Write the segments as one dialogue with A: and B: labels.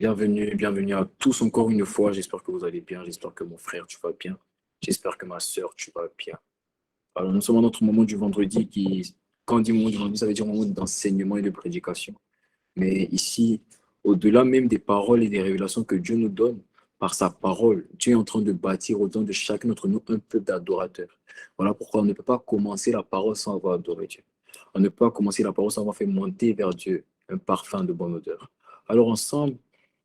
A: Bienvenue à tous encore une fois. J'espère que vous allez bien. J'espère que mon frère, tu vas bien. J'espère que ma soeur, tu vas bien. Alors, nous sommes à notre moment du vendredi quand on dit moment du vendredi, ça veut dire moment d'enseignement et de prédication. Mais ici, au-delà même des paroles et des révélations que Dieu nous donne, par sa parole, Dieu est en train de bâtir au dedans de chacun d'entre nous un peuple d'adorateurs. Voilà pourquoi on ne peut pas commencer la parole sans avoir adoré Dieu. On ne peut pas commencer la parole sans avoir fait monter vers Dieu un parfum de bonne odeur. Alors ensemble,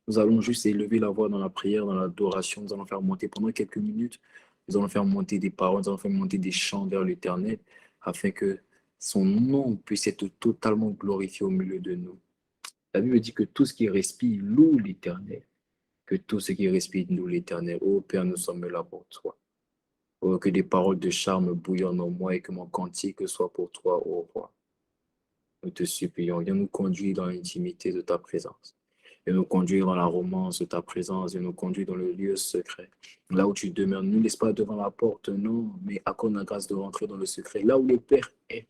A: nous allons juste élever la voix dans la prière, dans l'adoration. Nous allons faire monter pendant quelques minutes. Nous allons faire monter des paroles, nous allons faire monter des chants vers l'Éternel afin que son nom puisse être totalement glorifié au milieu de nous. La Bible dit que tout ce qui respire loue l'Éternel. Que tout ce qui respire loue l'Éternel. Ô Père, nous sommes là pour toi. Oh, que des paroles de charme bouillonnent en moi et que mon cantique soit pour toi, ô roi. Nous te supplions, viens nous conduire dans l'intimité de ta présence. Viens nous conduire dans la romance de ta présence. Viens nous conduire dans le lieu secret. Là où tu demeures, ne nous laisse pas devant la porte, non, mais accorde la grâce de rentrer dans le secret. Là où le Père est.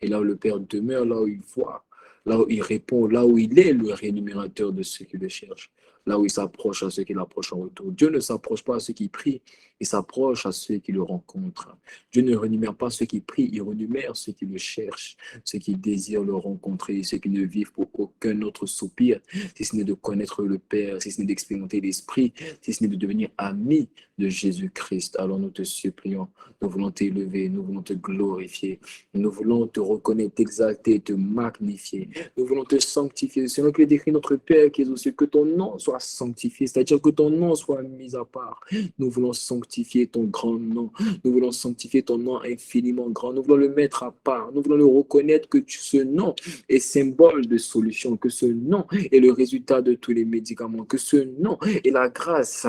A: Et là où le Père demeure, là où il voit, là où il répond, là où il est le rémunérateur de ceux qui le cherchent, là où il s'approche à ceux qui l'approchent en retour. Dieu ne s'approche pas à ceux qui prient, il s'approche à ceux qui le rencontrent. Dieu ne rémunère pas ceux qui prient, il rémunère ceux qui le cherchent, ceux qui désirent le rencontrer, ceux qui ne vivent pour aucun autre soupir, si ce n'est de connaître le Père, si ce n'est d'expérimenter l'Esprit, si ce n'est de devenir amis de Jésus-Christ. Alors nous te supplions, nous voulons t'élever, nous voulons te glorifier, nous voulons te reconnaître, t'exalter, te magnifier. Nous voulons te sanctifier. C'est nous qui décrit notre Père qui est aux cieux, que ton nom soit sanctifié, c'est-à-dire que ton nom soit mis à part. Nous voulons sanctifier ton grand nom. Nous voulons sanctifier ton nom infiniment grand. Nous voulons le mettre à part. Nous voulons le reconnaître que ce nom est symbole de solution, que ce nom est le résultat de tous les médicaments, que ce nom est la grâce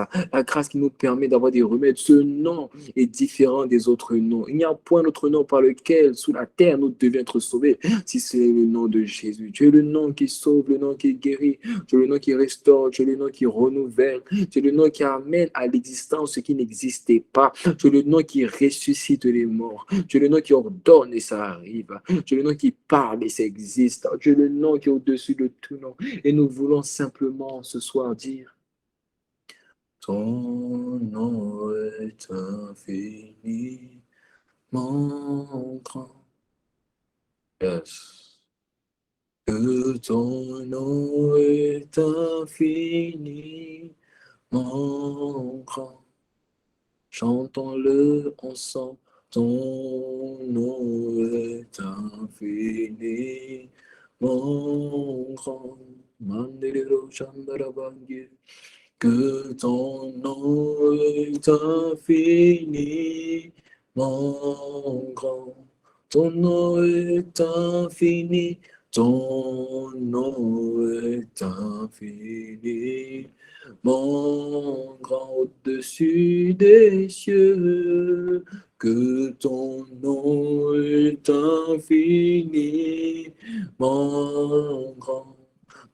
A: qui nous permet d'avoir des remèdes. Ce nom est différent des autres noms. Il n'y a point d'autre nom par lequel, sous la terre, nous devions être sauvés, si c'est le nom de Jésus. Tu es le nom qui sauve, le nom qui guérit, tu es le nom qui restaure, tu es le nom qui renouvelle, tu es le nom qui amène à l'existence ce qui n'existait pas, tu es le nom qui ressuscite les morts, tu es le nom qui ordonne et ça arrive, tu es le nom qui parle et ça existe, tu es le nom qui est au-dessus de tout nom. Et nous voulons simplement ce soir dire: ton nom est infiniment grand. Yes. Que ton nom est infiniment grand. Chantons-le ensemble. Ton nom est infiniment grand. Mandelero Chandarabangi. Que ton nom est infiniment grand. Ton nom est infini, ton nom est infiniment grand au-dessus des cieux. Que ton nom est infiniment grand.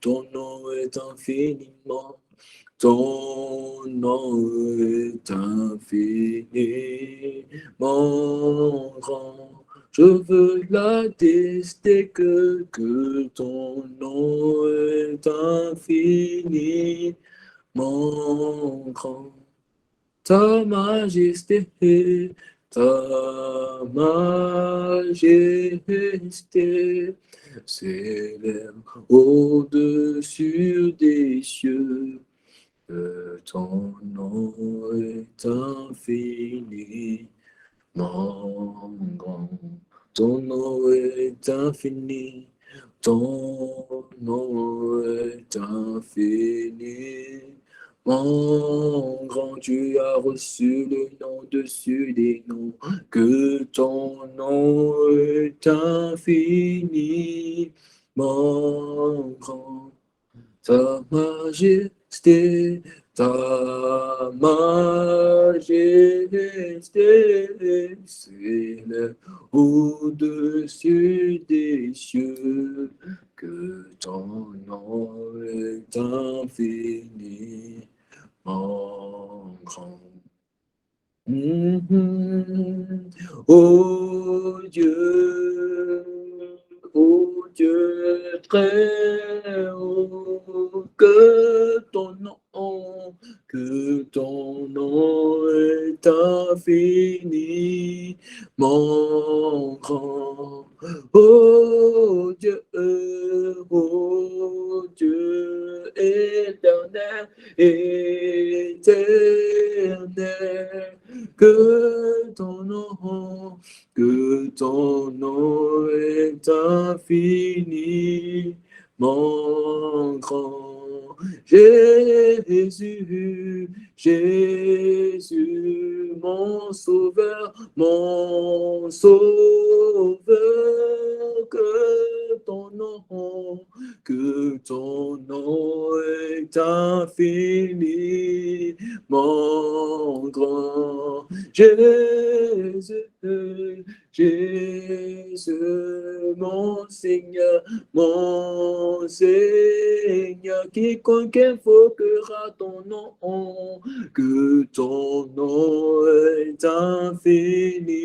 A: Ton nom est infiniment. Ton nom est infiniment grand. Je veux l'attester que ton nom est infiniment grand. Ta majesté, ta majesté s'élève au-dessus des cieux. Que ton nom est infiniment grand. Ton nom est infini. Ton nom est infiniment grand. Tu as reçu le nom dessus des noms. Que ton nom est infiniment grand. Ta majesté, ta majesté s'élève au-dessus des cieux, que ton nom est infiniment grand. Oh Dieu très haut, que ton infiniment grand. Jésus, Jésus, mon sauveur, que ton nom, que ton nom est infiniment grand. Jésus, Jésus, mon Seigneur, quiconque invoquera ton nom, que ton nom est infiniment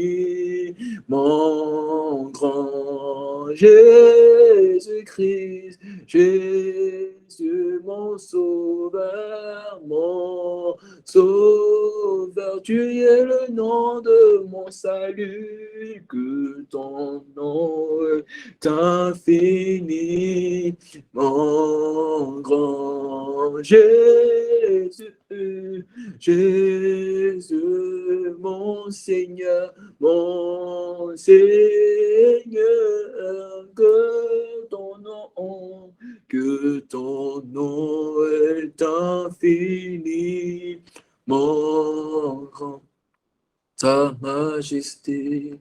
A: grand. Jésus-Christ, Jésus, mon sauveur, tu es le nom de mon salut, que ton nom est infiniment grand. Jésus, Jésus, mon Seigneur, que ton nom est infiniment grand. Ta majesté,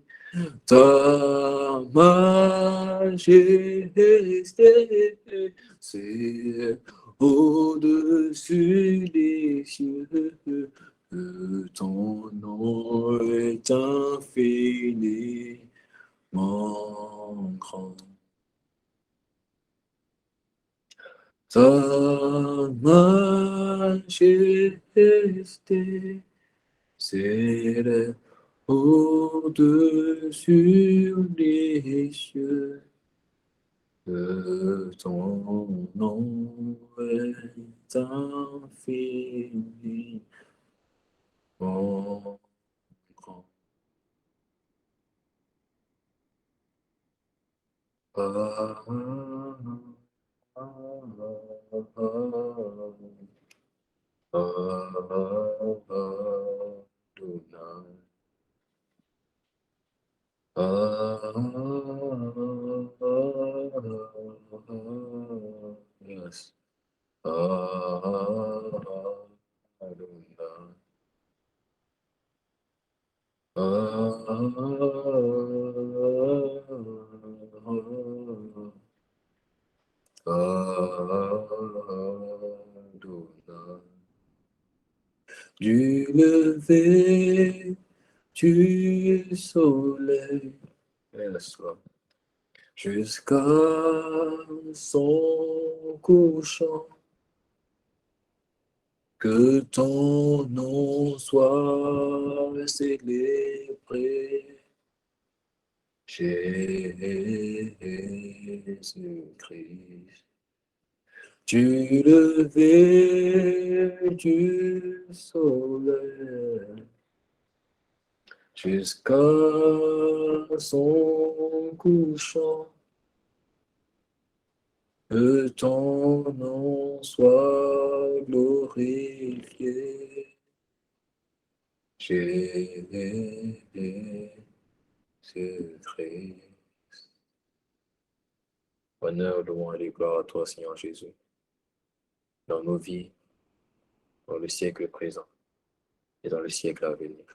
A: c'est au-dessus des cieux, que ton nom est infiniment grand. Ta majesté, c'est au-dessus des cieux, que ton nom est infiniment grand. Yes. Du lever du soleil, yes, jusqu'à son couchant, que ton nom soit célébré, Jésus-Christ. Du lever du soleil jusqu'à son couchant, que ton nom soit glorifié, Jésus-Christ. Honneur, louange et gloire à toi, Seigneur Jésus, dans nos vies, dans le siècle présent et dans le siècle à venir.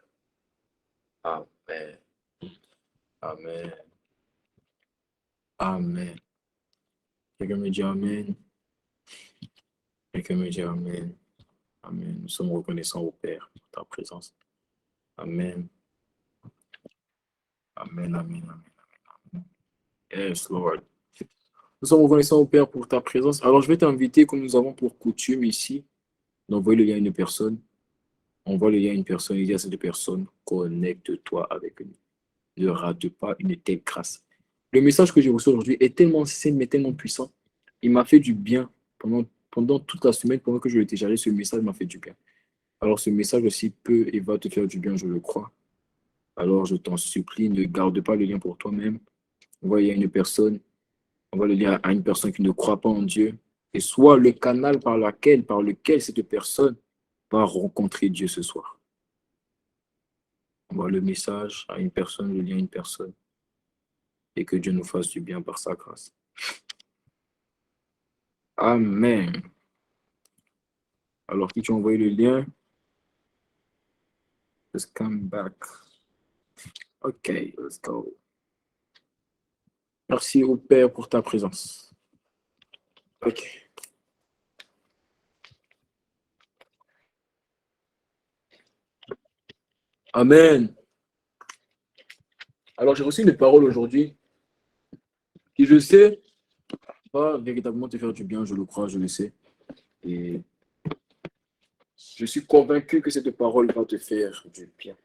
A: Amen. Amen. Amen. Quelqu'un me dit Amen. Quelqu'un me dit Amen. Amen. Nous sommes reconnaissants au Père pour ta présence. Amen. Amen, amen, amen. Yes, Lord. Nous sommes reconnaissants au Père pour ta présence. Alors, je vais t'inviter, comme nous avons pour coutume ici, d'envoyer le lien à une personne. Envoie le lien à une personne, il y a cette personne, connecte-toi avec nous. Ne rate pas une telle grâce. Le message que j'ai reçu aujourd'hui est tellement simple, mais tellement puissant. Il m'a fait du bien pendant toute la semaine, pendant que je l'ai téléchargé, ce message m'a fait du bien. Alors, ce message aussi peut et va te faire du bien, je le crois. Alors, je t'en supplie, ne garde pas le lien pour toi-même. Envoie le lien à une personne. Envoie le lien à une personne qui ne croit pas en Dieu. Et sois le canal par lequel cette personne va rencontrer Dieu ce soir. Envoie le message à une personne, le lien à une personne. et que Dieu nous fasse du bien par sa grâce. Amen. Alors, qui t'a envoyé le lien? Let's come back. OK, let's go. Merci au Père pour ta présence. OK. Amen. Alors, j'ai reçu une parole aujourd'hui qui, je sais, va véritablement te faire du bien, je le crois, je le sais. Et je suis convaincu que cette parole va te faire du bien.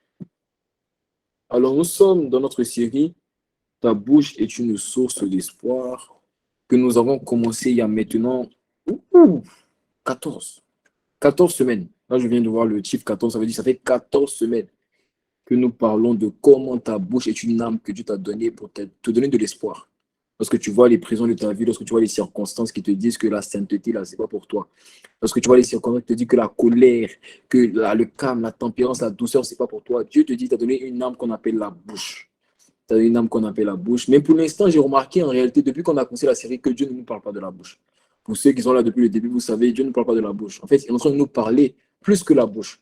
A: Alors, nous sommes dans notre série « Ta bouche est une source d'espoir » que nous avons commencé il y a maintenant 14 semaines. Là, je viens de voir le chiffre 14, ça veut dire que ça fait 14 semaines que nous parlons de comment ta bouche est une âme que Dieu t'a donnée pour te donner de l'espoir. Lorsque tu vois les prisons de ta vie, lorsque tu vois les circonstances qui te disent que la sainteté, là, c'est pas pour toi. Lorsque tu vois les circonstances qui te disent que la colère, que le calme, la tempérance, la douceur, c'est pas pour toi. Dieu te dit, tu as donné une âme qu'on appelle la bouche. Tu as donné une âme qu'on appelle la bouche. Mais pour l'instant, j'ai remarqué en réalité, depuis qu'on a commencé la série, que Dieu ne nous parle pas de la bouche. Pour ceux qui sont là depuis le début, vous savez, Dieu ne parle pas de la bouche. En fait, il est en train de nous parler plus que la bouche.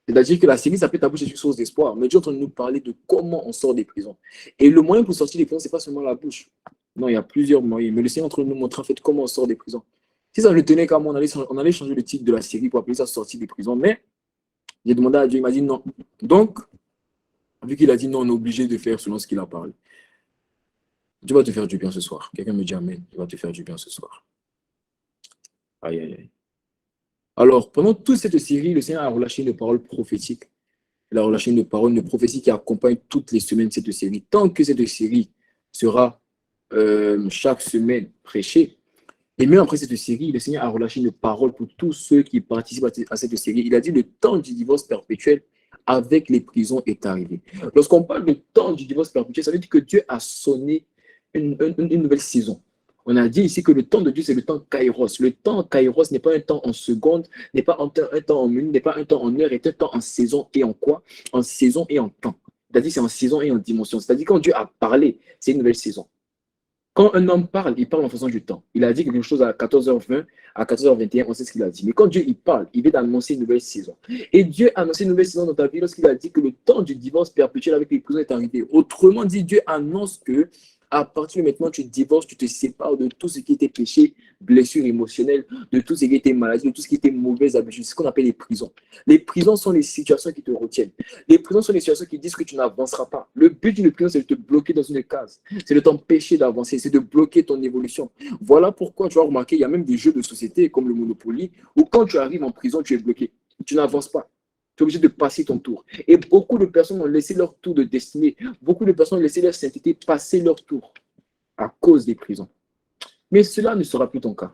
A: C'est-à-dire que la série s'appelle Ta bouche est une source d'espoir. Mais Dieu est en train de nous parler de comment on sort des prisons. Et le moyen pour sortir des prisons, ce n'est pas seulement la bouche. Non, il y a plusieurs moyens. Mais le Seigneur est en train de nous montrer en fait comment on sort des prisons. Si ça ne tenait qu'à moi, on allait changer le titre de la série pour appeler ça Sortir des prisons. Mais j'ai demandé à Dieu, il m'a dit non. Donc, vu qu'il a dit non, on est obligé de faire selon ce qu'il a parlé. Dieu va te faire du bien ce soir. Quelqu'un me dit Amen. Il va te faire du bien ce soir. Aïe, aïe, aïe. Alors, pendant toute cette série, le Seigneur a relâché une parole prophétique. Il a relâché une parole, une prophétie qui accompagne toutes les semaines cette série. Tant que cette série sera chaque semaine prêchée, et même après cette série, le Seigneur a relâché une parole pour tous ceux qui participent à cette série. Il a dit le temps du divorce perpétuel avec les prisons est arrivé. Lorsqu'on parle de temps du divorce perpétuel, ça veut dire que Dieu a sonné une nouvelle saison. On a dit ici que le temps de Dieu, c'est le temps kairos. Le temps kairos n'est pas un temps en seconde, n'est pas un temps en minute, n'est pas un temps en heure, est un temps en saison et en quoi? En saison et en temps. C'est-à-dire c'est en saison et en dimension. C'est-à-dire quand Dieu a parlé, c'est une nouvelle saison. Quand un homme parle, il parle en faisant du temps. Il a dit quelque chose à 14h20, à 14h21, on sait ce qu'il a dit. Mais quand Dieu il parle, il vient d'annoncer une nouvelle saison. Et Dieu a annoncé une nouvelle saison dans ta vie lorsqu'il a dit que le temps du divorce perpétuel avec les prisons est arrivé. Autrement dit, Dieu annonce que à partir de maintenant, tu divorces, tu te sépares de tout ce qui était péché, blessure émotionnelle, de tout ce qui était maladie, de tout ce qui était mauvaise habitude. C'est ce qu'on appelle les prisons. Les prisons sont les situations qui te retiennent. Les prisons sont les situations qui disent que tu n'avanceras pas. Le but d'une prison, c'est de te bloquer dans une case. C'est de t'empêcher d'avancer. C'est de bloquer ton évolution. Voilà pourquoi tu vas remarquer, il y a même des jeux de société comme le Monopoly où quand tu arrives en prison, tu es bloqué. Tu n'avances pas. Tu es obligé de passer ton tour. Et beaucoup de personnes ont laissé leur tour de destinée. Beaucoup de personnes ont laissé leur sainteté passer leur tour à cause des prisons. Mais cela ne sera plus ton cas.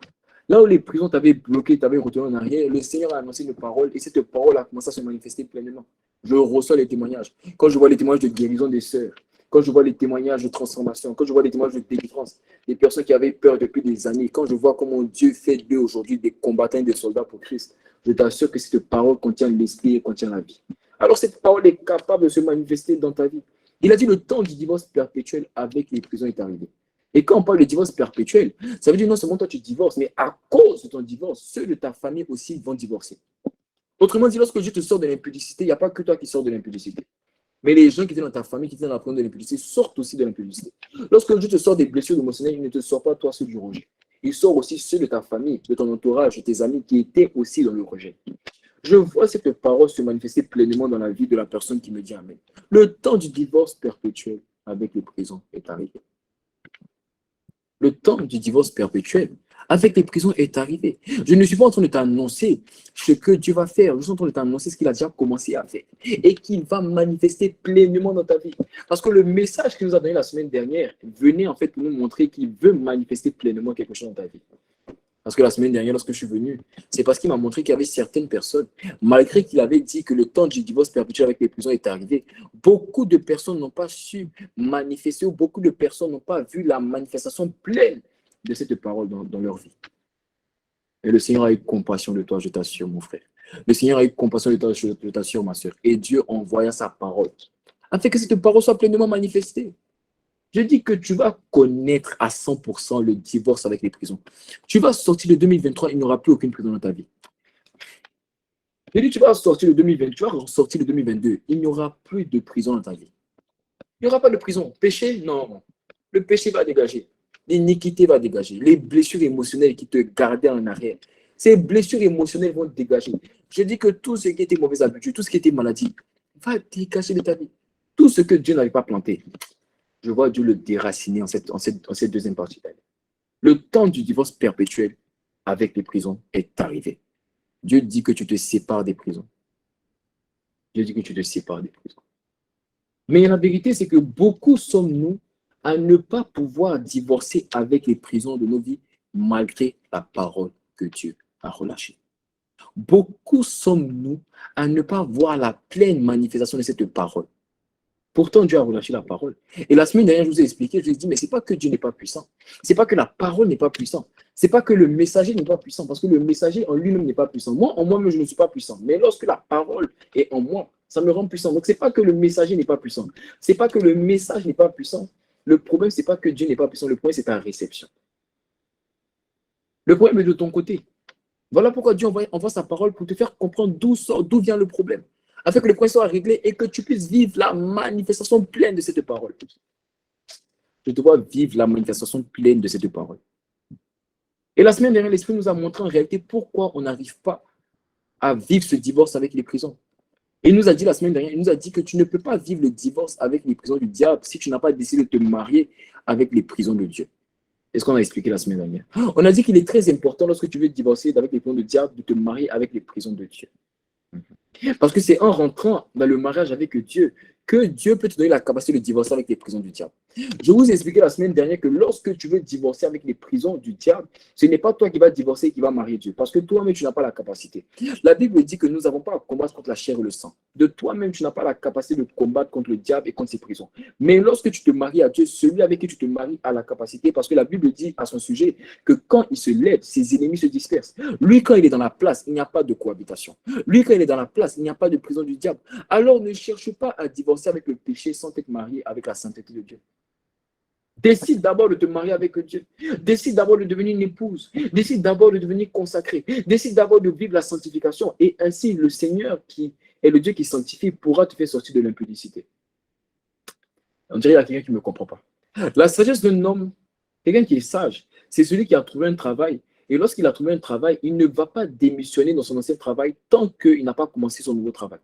A: Là où les prisons t'avaient bloqué, t'avaient retourné en arrière, le Seigneur a annoncé une parole et cette parole a commencé à se manifester pleinement. Je reçois les témoignages. Quand je vois les témoignages de guérison des sœurs, quand je vois les témoignages de transformation, quand je vois les témoignages de délivrance, des personnes qui avaient peur depuis des années, quand je vois comment Dieu fait d'eux aujourd'hui des combattants et des soldats pour Christ, je t'assure que cette parole contient l'esprit et contient la vie. Alors cette parole est capable de se manifester dans ta vie. Il a dit le temps du divorce perpétuel avec les prisons est arrivé. Et quand on parle de divorce perpétuel, ça veut dire non seulement toi tu divorces, mais à cause de ton divorce, ceux de ta famille aussi vont divorcer. Autrement dit, lorsque Dieu te sort de l'impudicité, il n'y a pas que toi qui sors de l'impudicité. Mais les gens qui étaient dans ta famille, qui étaient dans la prison de l'impudicité, sortent aussi de l'impudicité. Lorsque Dieu te sort des blessures émotionnelles, il ne te sort pas toi ceux du rejet. Il sort aussi ceux de ta famille, de ton entourage, de tes amis qui étaient aussi dans le rejet. Je vois cette parole se manifester pleinement dans la vie de la personne qui me dit Amen. Le temps du divorce perpétuel avec les prisons est arrivé. Le temps du divorce perpétuel avec les prisons est arrivé. Je ne suis pas en train de t'annoncer ce que Dieu va faire. Je suis en train de t'annoncer ce qu'il a déjà commencé à faire et qu'il va manifester pleinement dans ta vie. Parce que le message qu'il nous a donné la semaine dernière venait en fait pour nous montrer qu'il veut manifester pleinement quelque chose dans ta vie. Parce que la semaine dernière, lorsque je suis venu, c'est parce qu'il m'a montré qu'il y avait certaines personnes, malgré qu'il avait dit que le temps du divorce perpétuel avec les prisons est arrivé, beaucoup de personnes n'ont pas su manifester ou beaucoup de personnes n'ont pas vu la manifestation pleine de cette parole dans leur vie. Et le Seigneur a eu compassion de toi, je t'assure, mon frère. Le Seigneur a eu compassion de toi, je t'assure, ma soeur. Et Dieu envoya sa parole, afin que cette parole soit pleinement manifestée. Je dis que tu vas connaître à 100% le divorce avec les prisons. Tu vas sortir de 2023, il n'y aura plus aucune prison dans ta vie. Je dis, tu vas sortir de 2020, tu vas sortir de 2022, il n'y aura plus de prison dans ta vie. Il n'y aura pas de prison. Péché, non. Le péché va dégager. L'iniquité va dégager. Les blessures émotionnelles qui te gardaient en arrière, ces blessures émotionnelles vont dégager. Je dis que tout ce qui était mauvaise habitude, tout ce qui était maladie, va dégager de ta vie. Tout ce que Dieu n'avait pas planté, je vois Dieu le déraciner en cette deuxième partie d'année. Le temps du divorce perpétuel avec les prisons est arrivé. Dieu dit que tu te sépares des prisons. Dieu dit que tu te sépares des prisons. Mais la vérité, c'est que beaucoup sommes-nous à ne pas pouvoir divorcer avec les prisons de nos vies malgré la parole que Dieu a relâchée. Beaucoup sommes-nous à ne pas voir la pleine manifestation de cette parole. Pourtant, Dieu a relâché la parole. Et la semaine dernière, je vous ai expliqué, je vous ai dit, mais ce n'est pas que Dieu n'est pas puissant. Ce n'est pas que la parole n'est pas puissante. Ce n'est pas que le messager n'est pas puissant, parce que le messager en lui-même n'est pas puissant. Moi, en moi-même, je ne suis pas puissant. Mais lorsque la parole est en moi, ça me rend puissant. Donc, ce n'est pas que le messager n'est pas puissant. Ce n'est pas que le message n'est pas puissant. Le problème, ce n'est pas que Dieu n'est pas puissant. Le problème, c'est ta réception. Le problème est de ton côté. Voilà pourquoi Dieu envoie sa parole pour te faire comprendre d'où vient le problème, afin que le problème soit réglé et que tu puisses vivre la manifestation pleine de cette parole. Je te vois vivre la manifestation pleine de cette parole. Et la semaine dernière, l'Esprit nous a montré en réalité pourquoi on n'arrive pas à vivre ce divorce avec les prisons. Et il nous a dit la semaine dernière, il nous a dit que tu ne peux pas vivre le divorce avec les prisons du diable si tu n'as pas décidé de te marier avec les prisons de Dieu. C'est ce qu'on a expliqué la semaine dernière. On a dit qu'il est très important lorsque tu veux divorcer avec les prisons du diable de te marier avec les prisons de Dieu. Parce que c'est en rentrant dans le mariage avec Dieu que Dieu peut te donner la capacité de divorcer avec les prisons du diable. Je vous ai expliqué la semaine dernière que lorsque tu veux divorcer avec les prisons du diable, ce n'est pas toi qui vas divorcer et qui vas marier Dieu, parce que toi-même, tu n'as pas la capacité. La Bible dit que nous n'avons pas à combattre contre la chair et le sang. De toi-même, tu n'as pas la capacité de combattre contre le diable et contre ses prisons. Mais lorsque tu te maries à Dieu, celui avec qui tu te maries a la capacité, parce que la Bible dit à son sujet que quand il se lève, ses ennemis se dispersent. Lui, quand il est dans la place, il n'y a pas de cohabitation. Lui, quand il est dans la place, il n'y a pas de prison du diable. Alors ne cherche pas à divorcer avec le péché sans t'être marié avec la sainteté de Dieu. Décide d'abord de te marier avec Dieu. Décide d'abord de devenir une épouse. Décide d'abord de devenir consacré. Décide d'abord de vivre la sanctification. Et ainsi, le Seigneur, qui est le Dieu qui sanctifie, pourra te faire sortir de l'impudicité. On dirait qu'il y a quelqu'un qui ne me comprend pas. La sagesse d'un homme, quelqu'un qui est sage, c'est celui qui a trouvé un travail. Et lorsqu'il a trouvé un travail, il ne va pas démissionner dans son ancien travail tant qu'il n'a pas commencé son nouveau travail.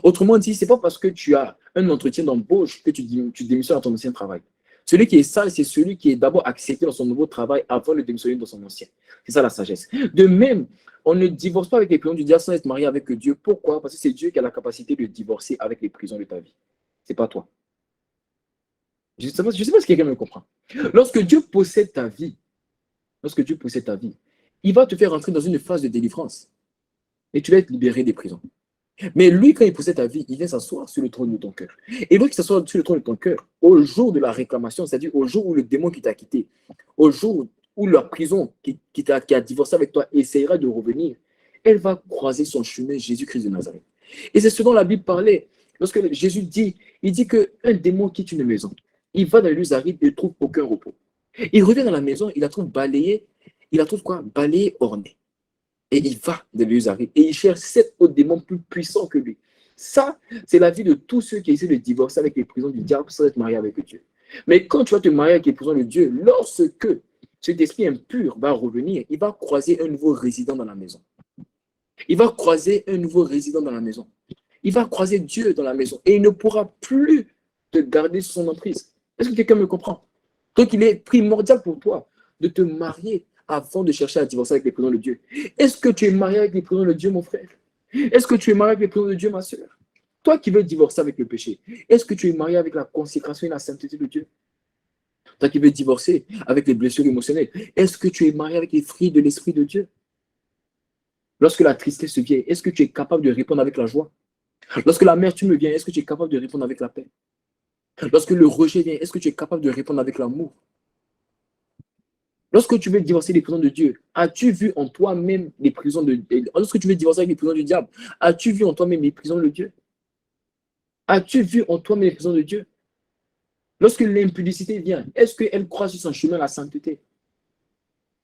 A: Autrement dit, ce n'est pas parce que tu as un entretien d'embauche que tu démissionnes dans ton ancien travail. Celui qui est sage, c'est celui qui est d'abord accepté dans son nouveau travail avant de démissionner dans son ancien. C'est ça la sagesse. De même, on ne divorce pas avec les prisons du diable sans être marié avec Dieu. Pourquoi? Parce que c'est Dieu qui a la capacité de divorcer avec les prisons de ta vie. Ce n'est pas toi. Je ne sais pas si quelqu'un me comprend. Lorsque Dieu possède ta vie, il va te faire entrer dans une phase de délivrance. Et tu vas être libéré des prisons. Mais lui, quand il possède ta vie, il vient s'asseoir sur le trône de ton cœur. Et lorsqu'il s'assoit sur le trône de ton cœur, au jour de la réclamation, c'est-à-dire au jour où le démon qui t'a quitté, au jour où la prison qui a divorcé avec toi essaiera de revenir, elle va croiser son chemin, Jésus-Christ de Nazareth. Et c'est ce dont la Bible parlait. Lorsque Jésus dit, il dit qu'un démon quitte une maison, il va dans les lieux arides et ne trouve aucun repos. Il revient dans la maison, il la trouve balayée, balayée, ornée. Et il va dans les lieux arides et il cherche 7 autres démons plus puissants que lui. Ça, c'est la vie de tous ceux qui essaient de divorcer avec les prisons du diable sans être mariés avec Dieu. Mais quand tu vas te marier avec les prisons de Dieu, lorsque cet esprit impur va revenir, il va croiser un nouveau résident dans la maison. Il va croiser un nouveau résident dans la maison. Il va croiser Dieu dans la maison et il ne pourra plus te garder sous son emprise. Est-ce que quelqu'un me comprend? Donc, il est primordial pour toi de te marier avant de chercher à divorcer avec les prisons de Dieu. Est-ce que tu es marié avec les prisons de Dieu, mon frère? Est-ce que tu es marié avec les prisons de Dieu, ma soeur? Toi qui veux divorcer avec le péché, est-ce que tu es marié avec la consécration et la sainteté de Dieu? Toi qui veux divorcer avec les blessures émotionnelles, est-ce que tu es marié avec les fruits de l'Esprit de Dieu? Lorsque la tristesse vient, est-ce que tu es capable de répondre avec la joie? Lorsque l'amertume vient, est-ce que tu es capable de répondre avec la paix? Lorsque le rejet vient, est-ce que tu es capable de répondre avec l'amour? Lorsque tu veux divorcer des prisons de Dieu, as-tu vu en toi-même les prisons de Dieu? Lorsque tu veux divorcer avec les prisons du diable, as-tu vu en toi-même les prisons de Dieu? As-tu vu en toi-même les prisons de Dieu? Lorsque l'impudicité vient, est-ce qu'elle croit sur son chemin à la sainteté?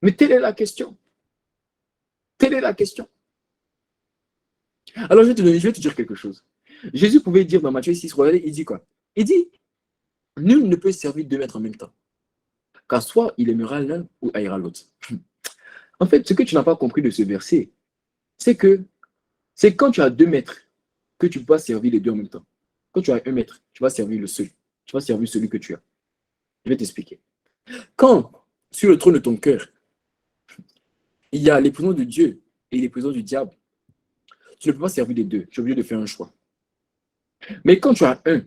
A: Mais telle est la question. Telle est la question. Alors, je vais te dire quelque chose. Jésus pouvait dire dans Matthieu 6, regardez, il dit quoi? Il dit, nul ne peut servir deux maîtres en même temps. Car soit il aimera l'un ou haïra l'autre. En fait, ce que tu n'as pas compris de ce verset, c'est que c'est quand tu as deux maîtres que tu peux servir les deux en même temps. Quand tu as un maître, tu vas servir le seul. Tu vas servir celui que tu as. Je vais t'expliquer. Quand, sur le trône de ton cœur, il y a les prisons de Dieu et les prisons du diable, tu ne peux pas servir les deux. Tu es obligé de faire un choix. Mais quand tu as un, tu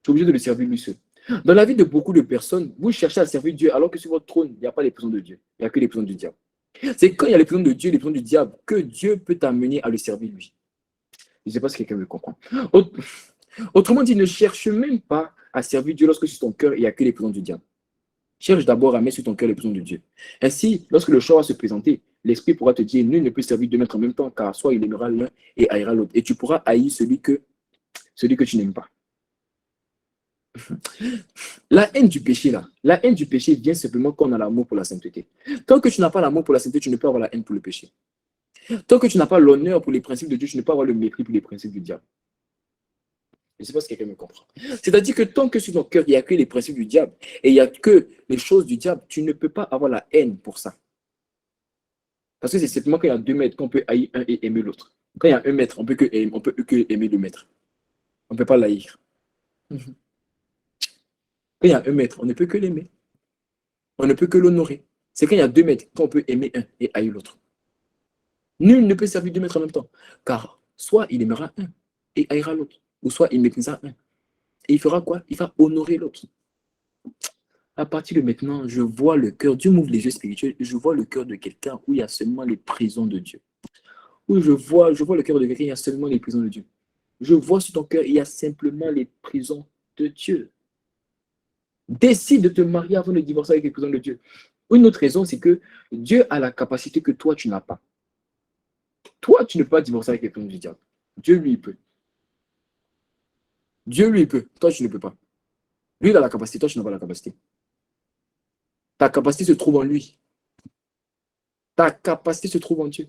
A: es obligé de le servir lui seul. Dans la vie de beaucoup de personnes, vous cherchez à servir Dieu alors que sur votre trône, il n'y a pas les prisons de Dieu. Il n'y a que les prisons du diable. C'est quand il y a les prisons de Dieu et les prisons du diable que Dieu peut t'amener à le servir lui. Je ne sais pas si quelqu'un me comprend. Autrement dit, ne cherche même pas à servir Dieu lorsque sur ton cœur, il n'y a que les prisons du diable. Cherche d'abord à mettre sur ton cœur les prisons de Dieu. Ainsi, lorsque le choix va se présenter, l'Esprit pourra te dire, nul ne peut servir deux maîtres en même temps, car soit il aimera l'un et haïra l'autre. Et tu pourras haïr celui que tu n'aimes pas. La haine du péché, là, la haine du péché vient simplement quand on a l'amour pour la sainteté. Tant que tu n'as pas l'amour pour la sainteté, tu ne peux avoir la haine pour le péché. Tant que tu n'as pas l'honneur pour les principes de Dieu, tu ne peux avoir le mépris pour les principes du diable. Je ne sais pas si quelqu'un me comprend. C'est-à-dire que tant que sur ton cœur, il n'y a que les principes du diable et il n'y a que les choses du diable, tu ne peux pas avoir la haine pour ça. Parce que c'est simplement quand il y a deux maîtres qu'on peut haïr un et aimer l'autre. Quand il y a un maître, on peut que aimer le maître. On ne peut pas l'haïr. Quand il y a un maître, on ne peut que l'aimer. On ne peut que l'honorer. C'est quand il y a deux maîtres qu'on peut aimer un et haïr l'autre. Nul ne peut servir deux maîtres en même temps. Car soit il aimera un et haïra l'autre, ou soit il méprisera un. Et il fera quoi? Il va honorer l'autre. À partir de maintenant, je vois le cœur, Dieu m'ouvre les yeux spirituels, je vois le cœur de quelqu'un où il y a seulement les prisons de Dieu. Où je vois le cœur de quelqu'un, il y a seulement les prisons de Dieu. Je vois sur ton cœur, il y a simplement les prisons de Dieu. Décide de te marier avant de divorcer avec les prisons de Dieu. Une autre raison, c'est que Dieu a la capacité que toi, tu n'as pas. Toi, tu ne peux pas divorcer avec les prisons du diable. Dieu, lui, il peut. Dieu, lui, il peut. Toi, tu ne peux pas. Lui, il a la capacité, toi, tu n'as pas la capacité. Ta capacité se trouve en lui. Ta capacité se trouve en Dieu.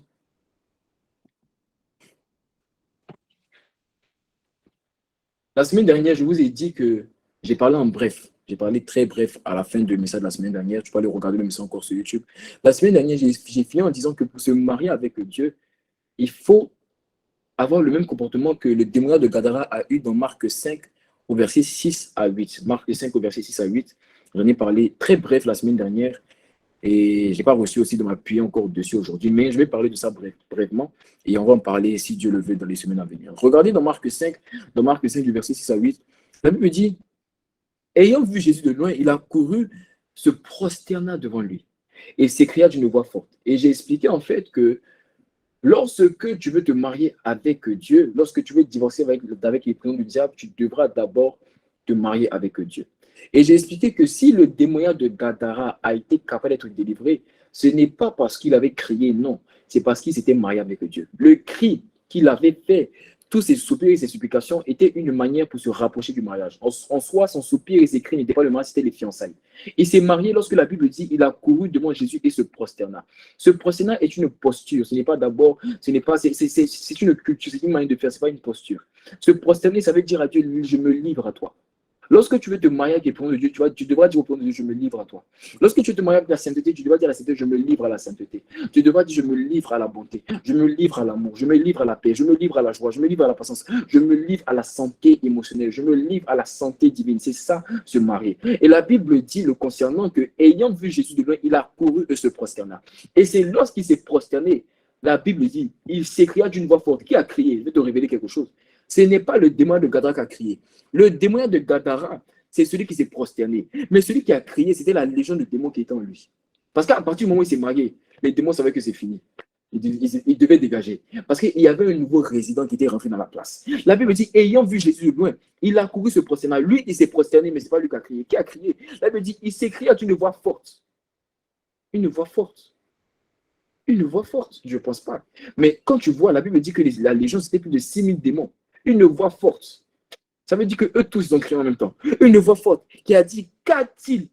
A: La semaine dernière, je vous ai dit que j'ai parlé en bref. J'ai parlé très bref à la fin du message de la semaine dernière. Tu peux aller regarder le message encore sur YouTube. La semaine dernière, j'ai fini en disant que pour se marier avec Dieu, il faut avoir le même comportement que le démon de Gadara a eu dans Marc 5 au verset 6 à 8. Marc 5 au verset 6 à 8. J'en ai parlé très bref la semaine dernière et je n'ai pas reçu aussi de m'appuyer encore dessus aujourd'hui, mais je vais parler de ça brièvement et on va en parler si Dieu le veut dans les semaines à venir. Regardez dans Marc 5 du verset 6 à 8, la Bible dit, ayant vu Jésus de loin, il a couru, se prosterna devant lui et s'écria d'une voix forte. Et j'ai expliqué en fait que lorsque tu veux te marier avec Dieu, lorsque tu veux divorcer avec les prisons du diable, tu devras d'abord te marier avec Dieu. Et j'ai expliqué que si le démon de Gadara a été capable d'être délivré, ce n'est pas parce qu'il avait crié, non, c'est parce qu'il s'était marié avec Dieu. Le cri qu'il avait fait, tous ses soupirs et ses supplications étaient une manière pour se rapprocher du mariage. En soi, son soupir et ses cris n'étaient pas le mariage, c'était les fiançailles. Il s'est marié lorsque la Bible dit il a couru devant Jésus et se prosterna. Ce prosterna est une posture. Ce n'est pas d'abord, c'est une culture, c'est une manière de faire, ce n'est pas une posture. Se prosterner, ça veut dire à Dieu, je me livre à toi. Lorsque tu veux te marier avec les plans de Dieu, tu devras dire au plan de Dieu, je me livre à toi. Lorsque tu veux te marier avec la sainteté, tu devras dire à la sainteté, je me livre à la sainteté. Tu devras dire, je me livre à la bonté, je me livre à l'amour, je me livre à la paix, je me livre à la joie, je me livre à la patience, je me livre à la santé émotionnelle, je me livre à la santé divine. C'est ça, se marier. Et la Bible dit le concernant que, ayant vu Jésus de loin, il a couru et se prosterna. Et c'est lorsqu'il s'est prosterné, la Bible dit, il s'écria d'une voix forte. Qui a crié? Je vais te révéler quelque chose. Ce n'est pas le démon de Gadara qui a crié. Le démon de Gadara, c'est celui qui s'est prosterné. Mais celui qui a crié, c'était la légion de démons qui était en lui. Parce qu'à partir du moment où il s'est marié, les démons savaient que c'est fini. Ils devaient dégager. Parce qu'il y avait un nouveau résident qui était rentré dans la place. La Bible dit, ayant vu Jésus de loin, il a couru se prosterner. Lui, il s'est prosterné, mais ce n'est pas lui qui a crié. Qui a crié? La Bible dit, il s'écria d'une voix forte. Une voix forte. Une voix forte, je ne pense pas. Mais quand tu vois, la Bible dit que la légion, c'était plus de 6000 démons. Une voix forte. Ça veut dire que eux tous, ils ont crié en même temps. Une voix forte qui a dit, qu'a-t-il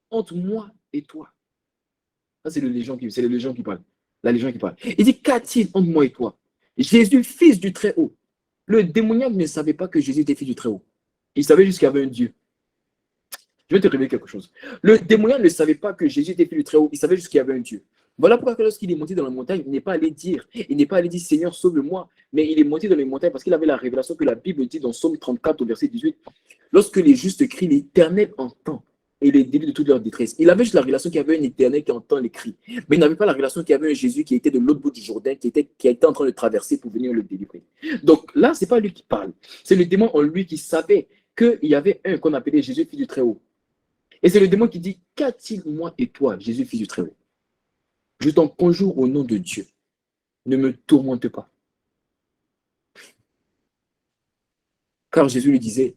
A: entre moi et toi? Ça, c'est c'est les légions qui parlent. La légion qui parle. Il dit, qu'a-t-il entre moi et toi? Jésus, fils du Très-Haut. Le démoniaque ne savait pas que Jésus était fils du Très-Haut. Il savait juste qu'il y avait un Dieu. Je vais te révéler quelque chose. Le démoniaque ne savait pas que Jésus était fils du Très-Haut. Il savait juste qu'il y avait un Dieu. Voilà pourquoi lorsqu'il est monté dans la montagne, il n'est pas allé dire, Seigneur, sauve-moi, mais il est monté dans les montagnes parce qu'il avait la révélation que la Bible dit dans Psaume 34 au verset 18. Lorsque les justes crient, l'Éternel entend et les délivre de toute leur détresse. Il avait juste la révélation qu'il y avait un Éternel qui entend les cris, mais il n'avait pas la révélation qu'il y avait un Jésus qui était de l'autre bout du Jourdain, qui était en train de traverser pour venir le délivrer. Donc là, ce n'est pas lui qui parle, c'est le démon en lui qui savait qu'il y avait un qu'on appelait Jésus, fils du Très-Haut. Et c'est le démon qui dit, qu'a-t-il moi et toi, Jésus, fils du Très-Haut? Je t'en conjure au nom de Dieu, ne me tourmente pas. Car Jésus lui disait,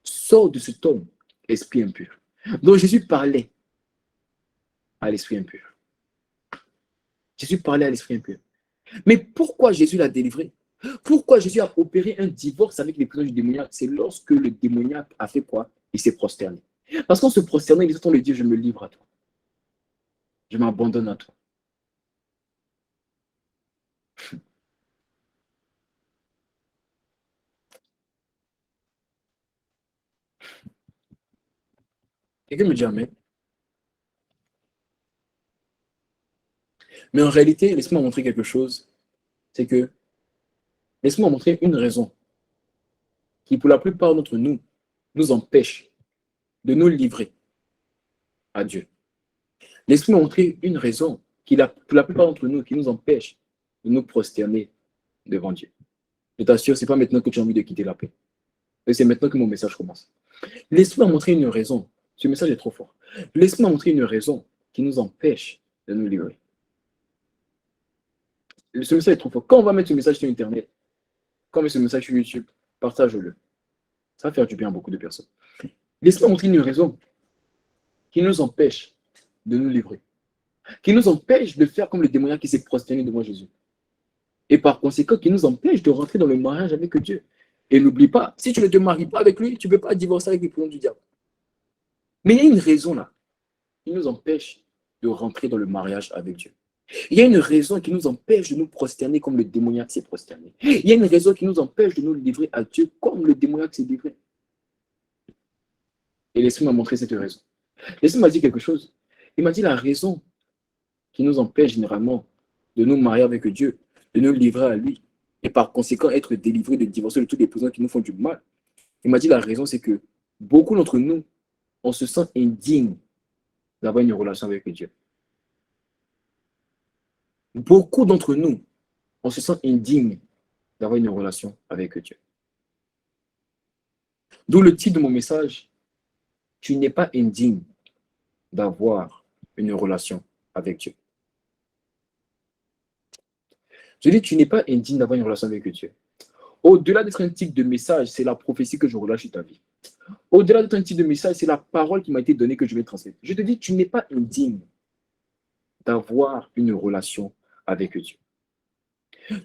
A: sors de cet homme, esprit impur. Donc Jésus parlait à l'esprit impur. Jésus parlait à l'esprit impur. Mais pourquoi Jésus l'a délivré? Pourquoi Jésus a opéré un divorce avec les prisonniers du démoniaque? C'est lorsque le démoniaque a fait quoi? Il s'est prosterné. Parce qu'en se prosternant, il dit, Dieu, je me livre à toi. Je m'abandonne à toi. Quelqu'un me dit Amen. Mais en réalité, laisse-moi montrer quelque chose. C'est que, laisse-moi montrer une raison qui, pour la plupart d'entre nous, nous empêche de nous livrer à Dieu. Laisse-moi montrer une raison qui, pour la plupart d'entre nous, qui nous empêche de nous prosterner devant Dieu. Je t'assure, ce n'est pas maintenant que tu as envie de quitter la paix. C'est maintenant que mon message commence. Laisse-moi montrer une raison. Ce message est trop fort. Laisse-moi montrer une raison qui nous empêche de nous livrer. Ce message est trop fort. Quand on va mettre ce message sur Internet, quand on met ce message sur YouTube, partage-le. Ça va faire du bien à beaucoup de personnes. Laisse-moi montrer une raison qui nous empêche de nous livrer, qui nous empêche de faire comme le démoniaque qui s'est prosterné devant Jésus. Et par conséquent, qui nous empêche de rentrer dans le mariage avec Dieu. Et n'oublie pas, si tu ne te maries pas avec lui, tu ne peux pas divorcer avec les prisons du diable. Mais il y a une raison là qui nous empêche de rentrer dans le mariage avec Dieu. Il y a une raison qui nous empêche de nous prosterner comme le démoniaque s'est prosterné. Il y a une raison qui nous empêche de nous livrer à Dieu comme le démoniaque s'est livré. Et laissez-moi montrer cette raison. Laissez-moi dire quelque chose. Il m'a dit la raison qui nous empêche généralement de nous marier avec Dieu, de nous livrer à lui, et par conséquent être délivrés, de divorcer de toutes les prisons qui nous font du mal. Il m'a dit la raison, c'est que beaucoup d'entre nous, on se sent indigne d'avoir une relation avec Dieu. Beaucoup d'entre nous, on se sent indigne d'avoir une relation avec Dieu. D'où le titre de mon message, tu n'es pas indigne d'avoir une relation avec Dieu. Je dis, tu n'es pas indigne d'avoir une relation avec Dieu. Au-delà d'être un type de message, c'est la prophétie que je relâche sur ta vie. Au-delà d'être un type de message, c'est la parole qui m'a été donnée que je vais transmettre. Je te dis, tu n'es pas indigne d'avoir une relation avec Dieu.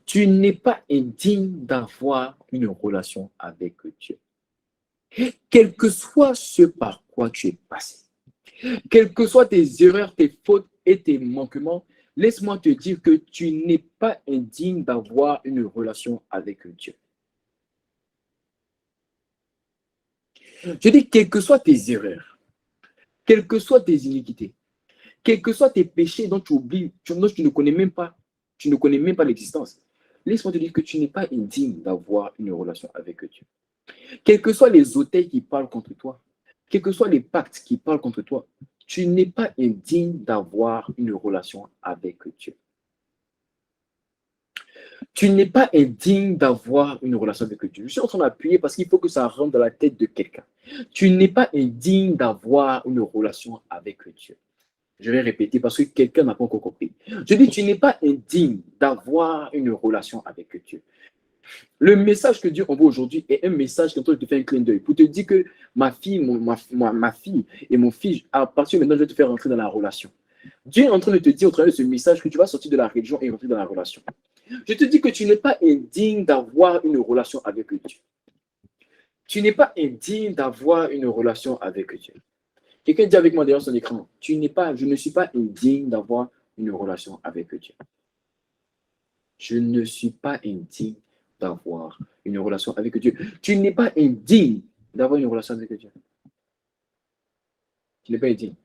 A: Tu n'es pas indigne d'avoir une relation avec Dieu. Quel que soit ce par quoi tu es passé, quelles que soient tes erreurs, tes fautes et tes manquements, laisse-moi te dire que tu n'es pas indigne d'avoir une relation avec Dieu. Je dis, quelles que soient tes erreurs, quelles que soient tes iniquités, quels que soient tes péchés dont tu oublies, dont tu ne connais même pas l'existence, laisse-moi te dire que tu n'es pas indigne d'avoir une relation avec Dieu. Quels que soient les autels qui parlent contre toi, quels que soient les pactes qui parlent contre toi, tu n'es pas indigne d'avoir une relation avec Dieu. Tu n'es pas indigne d'avoir une relation avec Dieu. Je suis en train d'appuyer parce qu'il faut que ça rentre dans la tête de quelqu'un. Tu n'es pas indigne d'avoir une relation avec Dieu. Je vais répéter parce que quelqu'un n'a pas encore compris. Je dis, tu n'es pas indigne d'avoir une relation avec Dieu. Le message que Dieu envoie aujourd'hui est un message qui est en train de te faire un clin d'œil pour te dire que ma fille et mon fils, à partir de maintenant, je vais te faire rentrer dans la relation. Dieu est en train de te dire au travers de ce message que tu vas sortir de la religion et rentrer dans la relation. Je te dis que tu n'es pas indigne d'avoir une relation avec Dieu. Tu n'es pas indigne d'avoir une relation avec Dieu. Quelqu'un dit avec moi derrière son écran, je ne suis pas indigne d'avoir une relation avec Dieu. Je ne suis pas indigne d'avoir une relation avec Dieu. Tu n'es pas indigne d'avoir une relation avec Dieu. Tu n'es pas indigne.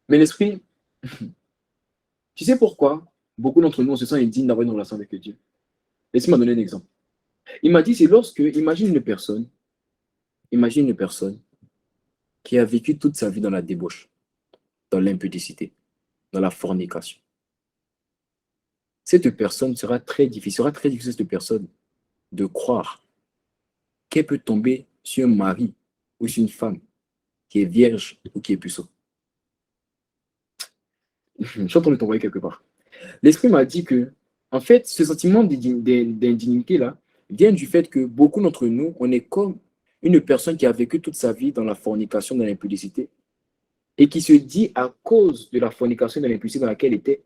A: Mais l'esprit, tu sais pourquoi beaucoup d'entre nous, on se sent indignes d'avoir une relation avec Dieu. Laisse-moi donner un exemple. Il m'a dit, c'est lorsque, imagine une personne qui a vécu toute sa vie dans la débauche, dans l'impudicité, dans la fornication. Cette personne sera très difficile cette personne de croire qu'elle peut tomber sur un mari ou sur une femme qui est vierge ou qui est puceau. Je suis en train de t'envoyer quelque part. L'esprit m'a dit que, en fait, ce sentiment d'indignité-là vient du fait que beaucoup d'entre nous, on est comme une personne qui a vécu toute sa vie dans la fornication, dans l'impudicité, et qui se dit à cause de la fornication, de l'impudicité dans laquelle elle était,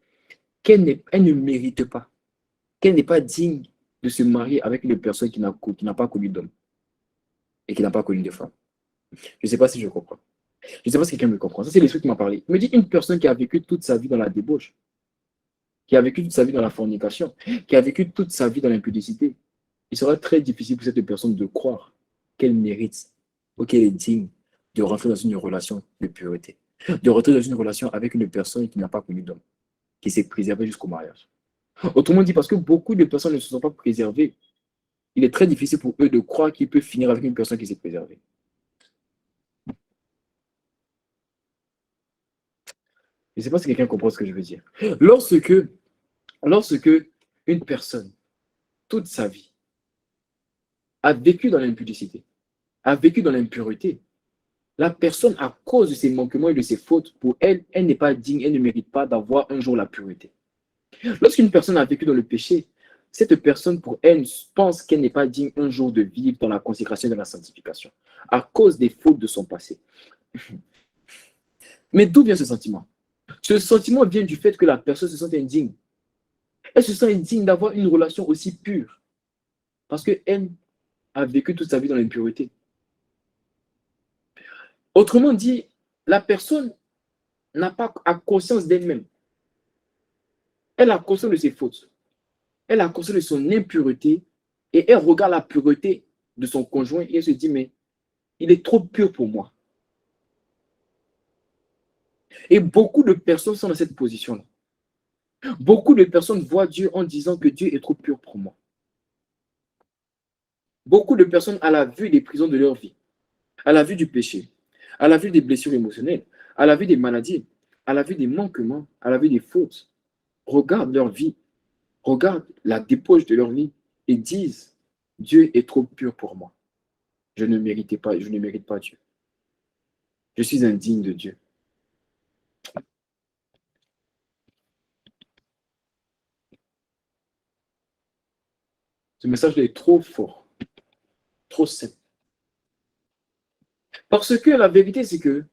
A: elle ne mérite pas, qu'elle n'est pas digne de se marier avec une personne qui n'a pas connu d'homme et qui n'a pas connu de femme. Je ne sais pas si je comprends. Je ne sais pas si quelqu'un me comprend. Ça, c'est l'esprit qui m'a parlé. Il me dit une personne qui a vécu toute sa vie dans la débauche, qui a vécu toute sa vie dans la fornication, qui a vécu toute sa vie dans l'impudicité, il sera très difficile pour cette personne de croire qu'elle mérite ou qu'elle est digne de rentrer dans une relation de pureté, de rentrer dans une relation avec une personne qui n'a pas connu d'homme, qui s'est préservée jusqu'au mariage. Autrement dit, parce que beaucoup de personnes ne se sont pas préservées, il est très difficile pour eux de croire qu'ils peuvent finir avec une personne qui s'est préservée. Je ne sais pas si quelqu'un comprend ce que je veux dire. Lorsque une personne, toute sa vie, a vécu dans l'impudicité, a vécu dans l'impureté, la personne, à cause de ses manquements et de ses fautes, pour elle, elle n'est pas digne, elle ne mérite pas d'avoir un jour la pureté. Lorsqu'une personne a vécu dans le péché, cette personne, pour elle, pense qu'elle n'est pas digne un jour de vivre dans la consécration et dans la sanctification, à cause des fautes de son passé. Mais d'où vient ce sentiment? Ce sentiment vient du fait que la personne se sent indigne. Elle se sent indigne d'avoir une relation aussi pure, parce qu'elle a vécu toute sa vie dans l'impureté. Autrement dit, la personne n'a pas conscience d'elle-même. Elle a conscience de ses fautes. Elle a conscience de son impureté et elle regarde la pureté de son conjoint et elle se dit, mais il est trop pur pour moi. Et beaucoup de personnes sont dans cette position-là. Beaucoup de personnes voient Dieu en disant que Dieu est trop pur pour moi. Beaucoup de personnes, à la vue des prisons de leur vie, à la vue du péché, à la vue des blessures émotionnelles, à la vue des maladies, à la vue des manquements, à la vue des fautes, regardent leur vie, regardent la débauche de leur vie et disent, Dieu est trop pur pour moi. Je ne mérite pas Dieu. Je suis indigne de Dieu. Ce message est trop fort, trop simple. Parce que la vérité, c'est que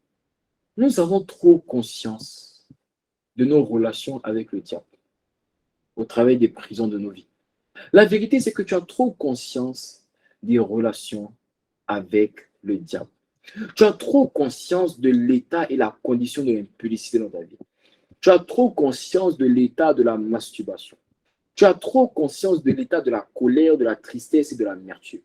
A: nous avons trop conscience de nos relations avec le diable au travers des prisons de nos vies. La vérité, c'est que tu as trop conscience des relations avec le diable. Tu as trop conscience de l'état et la condition de l'impudicité dans ta vie. Tu as trop conscience de l'état de la masturbation. Tu as trop conscience de l'état de la colère, de la tristesse et de l'amertume.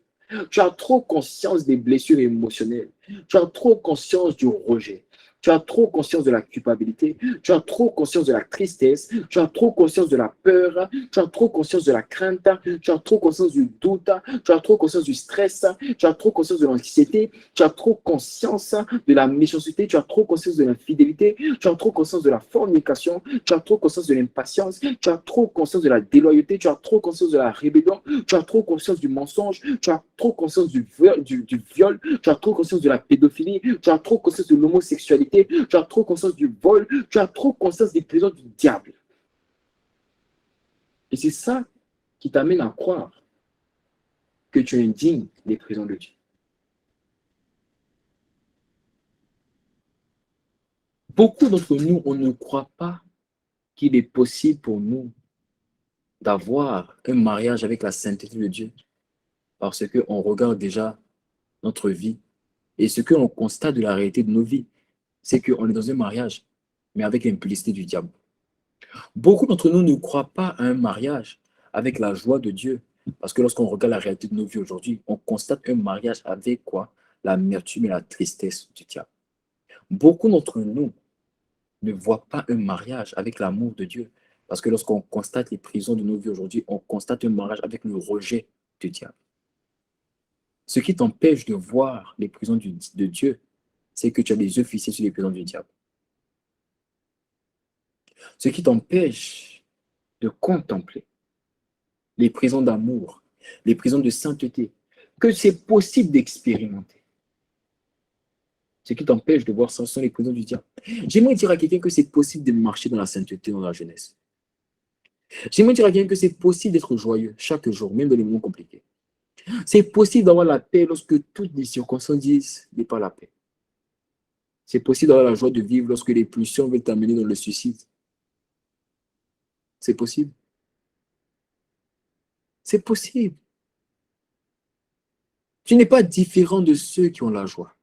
A: Tu as trop conscience des blessures émotionnelles. Tu as trop conscience du rejet. Tu as trop conscience de la culpabilité. Tu as trop conscience de la tristesse. Tu as trop conscience de la peur. Tu as trop conscience de la crainte. Tu as trop conscience du doute. Tu as trop conscience du stress. Tu as trop conscience de l'anxiété. Tu as trop conscience de la méchanceté. Tu as trop conscience de l'infidélité. Tu as trop conscience de la fornication. Tu as trop conscience de l'impatience. Tu as trop conscience de la déloyauté. Tu as trop conscience de la rébellion. Tu as trop conscience du mensonge. Tu as trop conscience du viol. Tu as trop conscience de la pédophilie. Tu as trop conscience de l'homosexualité. Tu as trop conscience du vol. Tu as trop conscience des prisons du diable. Et c'est ça qui t'amène à croire que tu es indigne des prisons de Dieu. Beaucoup d'entre nous, on ne croit pas qu'il est possible pour nous d'avoir un mariage avec la sainteté de Dieu. Parce qu'on regarde déjà notre vie et ce que l'on constate de la réalité de nos vies, c'est qu'on est dans un mariage, mais avec l'impudicité du diable. Beaucoup d'entre nous ne croient pas à un mariage avec la joie de Dieu. Parce que lorsqu'on regarde la réalité de nos vies aujourd'hui, on constate un mariage avec quoi? L'amertume et la tristesse du diable. Beaucoup d'entre nous ne voient pas un mariage avec l'amour de Dieu. Parce que lorsqu'on constate les prisons de nos vies aujourd'hui, on constate un mariage avec le rejet du diable. Ce qui t'empêche de voir les prisons de Dieu, c'est que tu as les yeux fixés sur les prisons du diable. Ce qui t'empêche de contempler les prisons d'amour, les prisons de sainteté, que c'est possible d'expérimenter. Ce qui t'empêche de voir ça sont les prisons du diable. J'aimerais dire à quelqu'un que c'est possible de marcher dans la sainteté dans la jeunesse. J'aimerais dire à quelqu'un que c'est possible d'être joyeux chaque jour, même dans les moments compliqués. C'est possible d'avoir la paix lorsque toutes les circonstances disent qu'il n'y a pas la paix. C'est possible d'avoir la joie de vivre lorsque les pulsions veulent t'amener dans le suicide. C'est possible. C'est possible. Tu n'es pas différent de ceux qui ont la joie.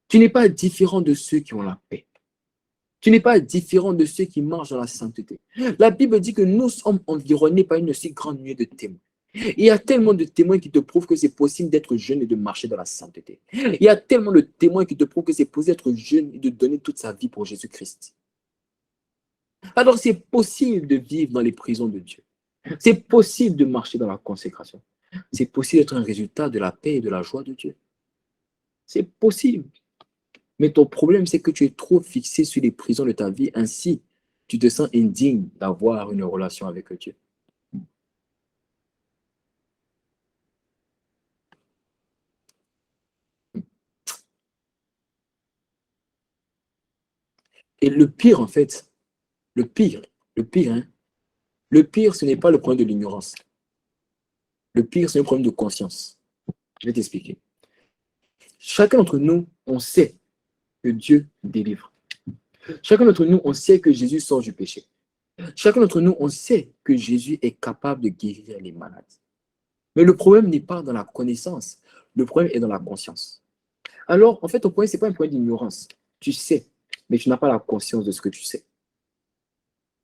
A: Tu n'es pas différent de ceux qui ont la paix. Tu n'es pas différent de ceux qui marchent dans la sainteté. La Bible dit que nous sommes environnés par une si grande nuée de témoins. Il y a tellement de témoins qui te prouvent que c'est possible d'être jeune et de marcher dans la sainteté. Il y a tellement de témoins qui te prouvent que c'est possible d'être jeune et de donner toute sa vie pour Jésus-Christ. Alors c'est possible de vivre dans les prisons de Dieu. C'est possible de marcher dans la consécration. C'est possible d'être un résultat de la paix et de la joie de Dieu. C'est possible. Mais ton problème, c'est que tu es trop fixé sur les prisons de ta vie. Ainsi, tu te sens indigne d'avoir une relation avec Dieu. Et le pire, en fait, le pire, hein, le pire, ce n'est pas le problème de l'ignorance. Le pire, c'est un problème de conscience. Je vais t'expliquer. Chacun d'entre nous, on sait que Dieu délivre. Chacun d'entre nous, on sait que Jésus sort du péché. Chacun d'entre nous, on sait que Jésus est capable de guérir les malades. Mais le problème n'est pas dans la connaissance. Le problème est dans la conscience. Alors, en fait, ton problème, ce n'est pas un problème d'ignorance. Tu sais, mais tu n'as pas la conscience de ce que tu sais.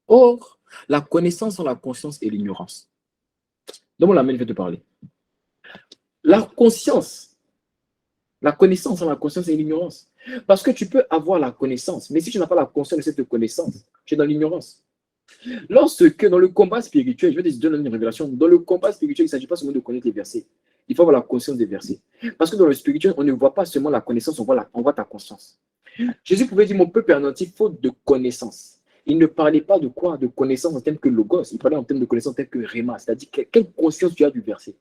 A: Or, la connaissance sans la conscience est l'ignorance. Donne-moi la main, je vais te parler. La conscience, la connaissance sans la conscience est l'ignorance. Parce que tu peux avoir la connaissance, mais si tu n'as pas la conscience de cette connaissance, tu es dans l'ignorance. Lorsque dans le combat spirituel, je vais te donner une révélation, dans le combat spirituel, il ne s'agit pas seulement de connaître les versets. Il faut avoir la conscience des versets. Parce que dans le spirituel, on ne voit pas seulement la connaissance, on voit ta conscience. Jésus pouvait dire, mon peuple est anéanti faute de connaissance. Il ne parlait pas de quoi? De connaissance en termes que logos. Il parlait en termes de connaissance en termes que réma. C'est-à-dire quelle conscience tu as du verset.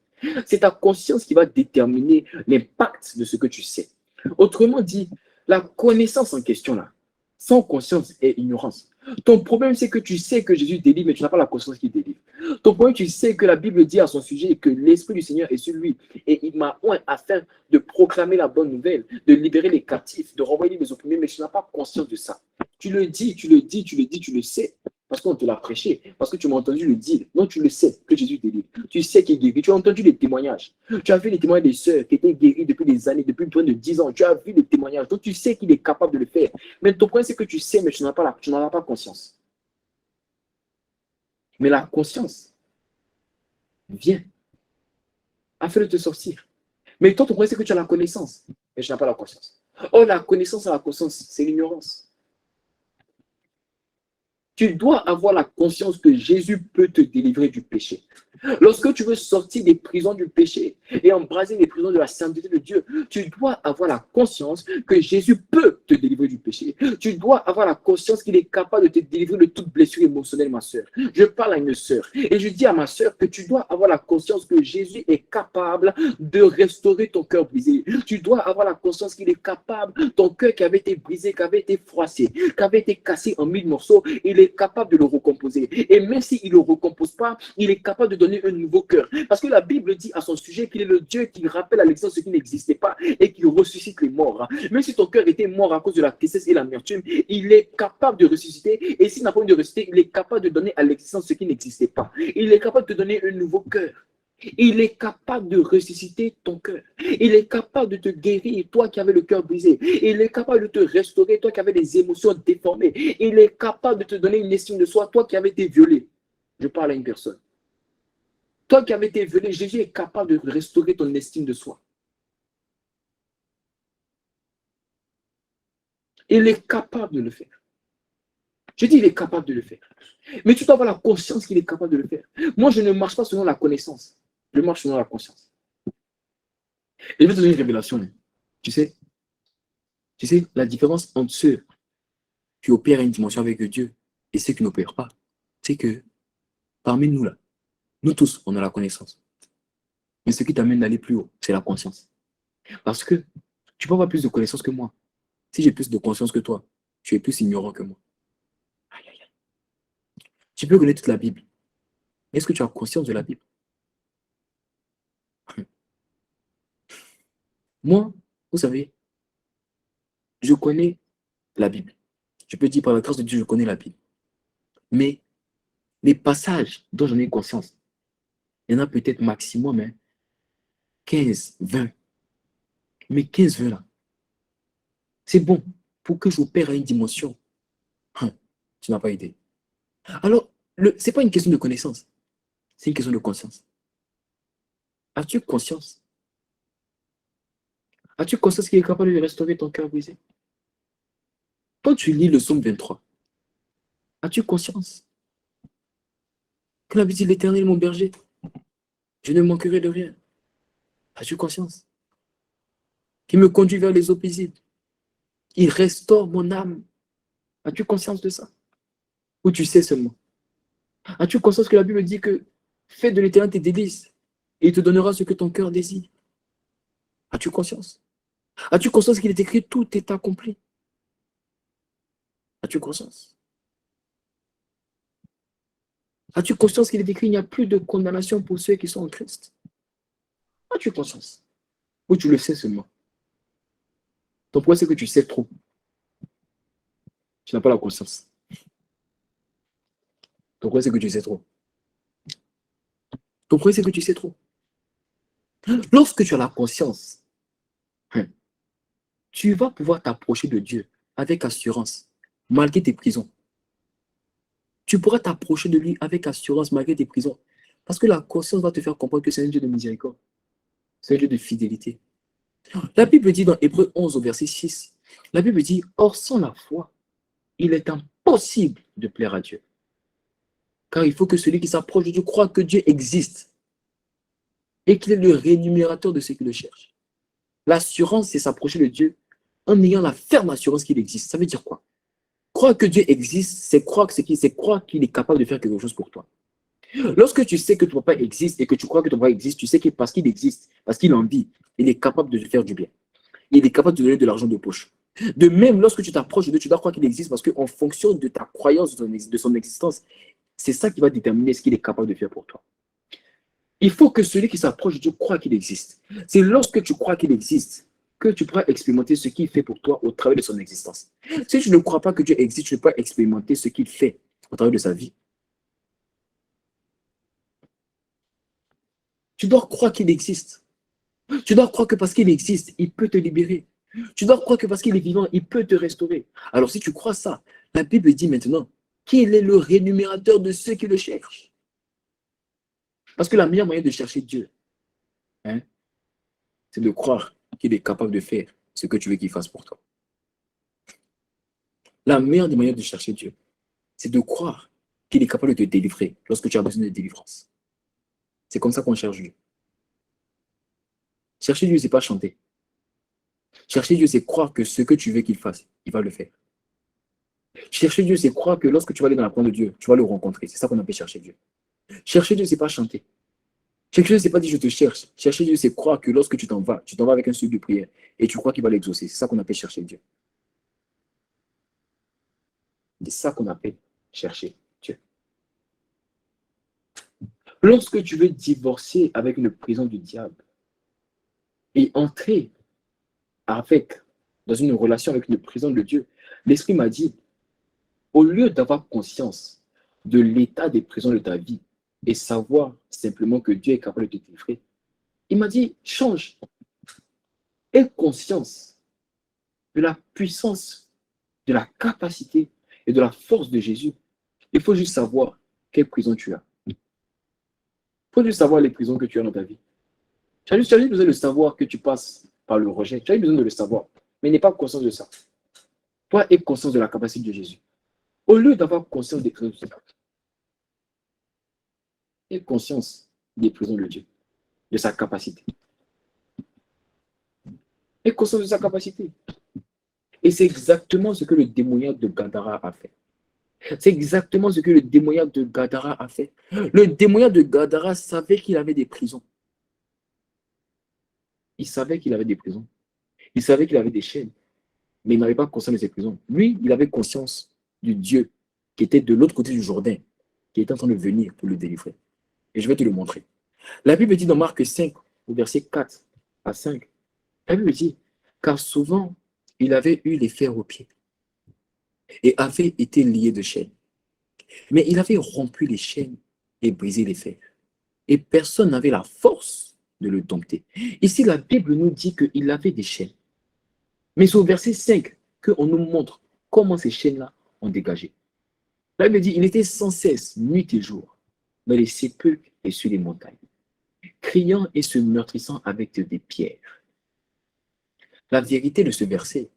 A: C'est ta conscience qui va déterminer l'impact de ce que tu sais. Autrement dit, la connaissance en question là, sans conscience est ignorance. Ton problème, c'est que tu sais que Jésus délivre, mais tu n'as pas la conscience qu'il délivre. Ton problème, tu sais que la Bible dit à son sujet que l'Esprit du Seigneur est sur lui et il m'a oint afin de proclamer la bonne nouvelle, de libérer les captifs, de renvoyer les opprimés, mais tu n'as pas conscience de ça. Tu le dis, tu le sais, parce qu'on te l'a prêché, parce que tu m'as entendu le dire. Non, tu le sais que Jésus délivre. Tu sais qu'il guérit. Tu as entendu les témoignages. Tu as vu les témoignages des sœurs qui étaient guéries depuis des années, depuis moins de 10 ans. Tu as vu les témoignages. Donc tu sais qu'il est capable de le faire. Mais ton point, c'est que tu sais, mais tu n'en as pas conscience. Mais la conscience vient afin de te sortir. Mais toi, ton problème, c'est que tu as la connaissance, mais tu n'as pas la conscience. Oh, la connaissance et la conscience, c'est l'ignorance. Tu dois avoir la conscience que Jésus peut te délivrer du péché. Lorsque tu veux sortir des prisons du péché et embraser les prisons de la sainteté de Dieu, tu dois avoir la conscience que Jésus peut te délivrer du péché. Tu dois avoir la conscience qu'il est capable de te délivrer de toute blessure émotionnelle, ma soeur. Je parle à une soeur et je dis à ma soeur que tu dois avoir la conscience que Jésus est capable de restaurer ton cœur brisé. Tu dois avoir la conscience qu'il est capable, ton cœur qui avait été brisé, qui avait été froissé, qui avait été cassé en 1000 morceaux, il est capable de le recomposer. Et même s'il ne le recompose pas, il est capable de donner un nouveau cœur. Parce que la Bible dit à son sujet qu'il est le Dieu qui rappelle à l'existence ce qui n'existait pas et qui ressuscite les morts. Même si ton cœur était mort à cause de la tristesse et l'amertume, il est capable de ressusciter. Et s'il n'a pas envie de ressusciter, il est capable de donner à l'existence ce qui n'existait pas. Il est capable de te donner un nouveau cœur. Il est capable de ressusciter ton cœur. Il est capable de te guérir, toi qui avais le cœur brisé. Il est capable de te restaurer, toi qui avais des émotions déformées. Il est capable de te donner une estime de soi, toi qui avais été violé. Je parle à une personne. Toi qui avais été violé, Jésus est capable de restaurer ton estime de soi. Il est capable de le faire. Je dis, il est capable de le faire. Mais tu dois avoir la conscience qu'il est capable de le faire. Moi, je ne marche pas selon la connaissance. Je marche selon la conscience. Et je vais te donner une révélation. Tu sais, la différence entre ceux qui opèrent à une dimension avec Dieu et ceux qui n'opèrent pas, c'est que parmi nous, là, nous tous, on a la connaissance. Mais ce qui t'amène d'aller plus haut, c'est la conscience. Parce que tu peux avoir plus de connaissances que moi. Si j'ai plus de conscience que toi, tu es plus ignorant que moi. Aïe, aïe, aïe. Tu peux connaître toute la Bible. Mais est-ce que tu as conscience de la Bible? Moi, vous savez, je connais la Bible. Je peux dire par la grâce de Dieu, je connais la Bible. Mais les passages dont j'en ai conscience, il y en a peut-être maximum 15, 20. Mais 15, 20 là, c'est bon pour que j'opère à une dimension. Tu n'as pas idée. Alors, ce n'est pas une question de connaissance, c'est une question de conscience. As-tu conscience? As-tu conscience qu'il est capable de restaurer ton cœur brisé? Quand tu lis le psaume 23, as-tu conscience que la vie dit l'Éternel est mon berger? Je ne manquerai de rien. As-tu conscience? Qui me conduit vers les eaux paisibles. Il restaure mon âme. As-tu conscience de ça? Ou tu sais seulement? As-tu conscience que la Bible dit que fais de l'Éternel tes délices et il te donnera ce que ton cœur désire? As-tu conscience? As-tu conscience qu'il est écrit tout est accompli? As-tu conscience? As-tu conscience qu'il est écrit il n'y a plus de condamnation pour ceux qui sont en Christ? As-tu conscience? Ou tu le sais seulement? Ton problème, c'est que tu sais trop. Tu n'as pas la conscience. Ton problème, c'est que tu sais trop. Ton problème, c'est que tu sais trop. Lorsque tu as la conscience, tu vas pouvoir t'approcher de Dieu avec assurance, malgré tes prisons. Tu pourras t'approcher de lui avec assurance, malgré tes prisons. Parce que la conscience va te faire comprendre que c'est un Dieu de miséricorde. C'est un Dieu de fidélité. La Bible dit dans Hébreux 11 au verset 6, la Bible dit, or sans la foi, il est impossible de plaire à Dieu. Car il faut que celui qui s'approche de Dieu croit que Dieu existe et qu'il est le rémunérateur de ceux qui le cherchent. L'assurance, c'est s'approcher de Dieu en ayant la ferme assurance qu'il existe. Ça veut dire quoi? Croire que Dieu existe, c'est croire qu'il est capable de faire quelque chose pour toi. Lorsque tu sais que ton papa existe et que tu crois que ton papa existe, tu sais que parce qu'il existe, parce qu'il en vit, il est capable de te faire du bien. Il est capable de te donner de l'argent de poche. De même, lorsque tu t'approches de Dieu, tu dois croire qu'il existe parce qu'en fonction de ta croyance de son existence, c'est ça qui va déterminer ce qu'il est capable de faire pour toi. Il faut que celui qui s'approche de Dieu croit qu'il existe. C'est lorsque tu crois qu'il existe que tu pourras expérimenter ce qu'il fait pour toi au travers de son existence. Si tu ne crois pas que Dieu existe, tu ne peux pas expérimenter ce qu'il fait au travers de sa vie. Tu dois croire qu'il existe. Tu dois croire que parce qu'il existe, il peut te libérer. Tu dois croire que parce qu'il est vivant, il peut te restaurer. Alors si tu crois ça, la Bible dit maintenant qu'il est le rémunérateur de ceux qui le cherchent. Parce que la meilleure moyen de chercher Dieu, c'est de croire qu'il est capable de faire ce que tu veux qu'il fasse pour toi. La meilleure des manières de chercher Dieu, c'est de croire qu'il est capable de te délivrer lorsque tu as besoin de délivrance. C'est comme ça qu'on cherche Dieu. Chercher Dieu, ce n'est pas chanter. Chercher Dieu, c'est croire que ce que tu veux qu'il fasse, il va le faire. Chercher Dieu, c'est croire que lorsque tu vas aller dans la présence de Dieu, tu vas le rencontrer. C'est ça qu'on appelle chercher Dieu. Chercher Dieu, ce n'est pas chanter. Chercher Dieu, ce n'est pas dire je te cherche. Chercher Dieu, c'est croire que lorsque tu t'en vas avec un souffle de prière et tu crois qu'il va l'exaucer. C'est ça qu'on appelle chercher Dieu. C'est ça qu'on appelle chercher Dieu. Lorsque tu veux divorcer avec une prison du diable et entrer dans une relation avec une prison de Dieu, l'Esprit m'a dit, au lieu d'avoir conscience de l'état des prisons de ta vie, et savoir simplement que Dieu est capable de te délivrer, il m'a dit, change, aie conscience de la puissance, de la capacité et de la force de Jésus. Il faut juste savoir quelle prison tu as. Il faut juste savoir les prisons que tu as dans ta vie. Tu as juste besoin de savoir que tu passes par le rejet. Tu as besoin de le savoir, mais n'aie pas conscience de ça. Toi, aie conscience de la capacité de Jésus. Au lieu d'avoir conscience des prisons de Dieu, aie conscience des prisons de Dieu, de sa capacité. Aie conscience de sa capacité. Et c'est exactement ce que le démoniaque de Gadara a fait. C'est exactement ce que le démoniaque de Gadara a fait. Le démoniaque de Gadara savait qu'il avait des prisons. Il savait qu'il avait des prisons. Il savait qu'il avait des chaînes. Mais il n'avait pas conscience de ses prisons. Lui, il avait conscience du Dieu qui était de l'autre côté du Jourdain, qui était en train de venir pour le délivrer. Et je vais te le montrer. La Bible dit dans Marc 5, au verset 4 à 5, la Bible dit, car souvent, il avait eu les fers aux pieds et avait été lié de chaînes. Mais il avait rompu les chaînes et brisé les fers. Et personne n'avait la force de le dompter. Ici, la Bible nous dit qu'il avait des chaînes. Mais c'est au verset 5 qu'on nous montre comment ces chaînes-là ont dégagé. La Bible dit, il était sans cesse, nuit et jour, dans les sépulcres et sur les montagnes, criant et se meurtrissant avec des pierres. La vérité de ce verset,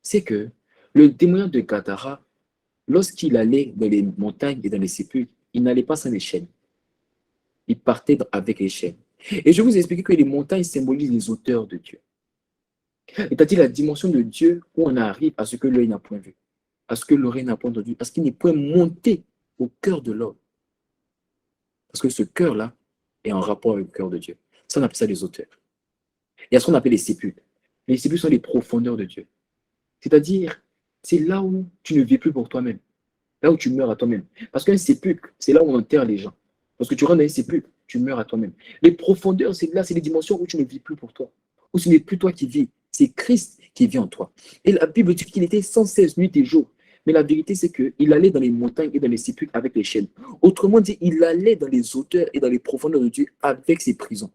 A: c'est que le démoniaque de Gadara, lorsqu'il allait dans les montagnes et dans les sépulcres, il n'allait pas sans les chaînes. Il partait avec les chaînes. Et je vous ai expliqué que les montagnes symbolisent les auteurs de Dieu. C'est-à-dire la dimension de Dieu où on arrive à ce que l'œil n'a point vu, à ce que l'oreille n'a point entendu, à ce qu'il n'est point monté au cœur de l'homme. Parce que ce cœur-là est en rapport avec le cœur de Dieu. Ça, on appelle ça les auteurs. Il y a ce qu'on appelle les sépulcres. Les sépulcres sont les profondeurs de Dieu. C'est-à-dire, c'est là où tu ne vis plus pour toi-même, là où tu meurs à toi-même. Parce qu'un sépulcre, c'est là où on enterre les gens. Parce que tu rentres dans un sépulcre, tu meurs à toi-même. Les profondeurs, c'est là, c'est les dimensions où tu ne vis plus pour toi, où ce n'est plus toi qui vis, c'est Christ qui vit en toi. Et la Bible dit qu'il était sans cesse nuit et jour. Mais la vérité, c'est qu'il allait dans les montagnes et dans les sépulcres avec les chaînes. Autrement dit, il allait dans les hauteurs et dans les profondeurs de Dieu avec ses prisons.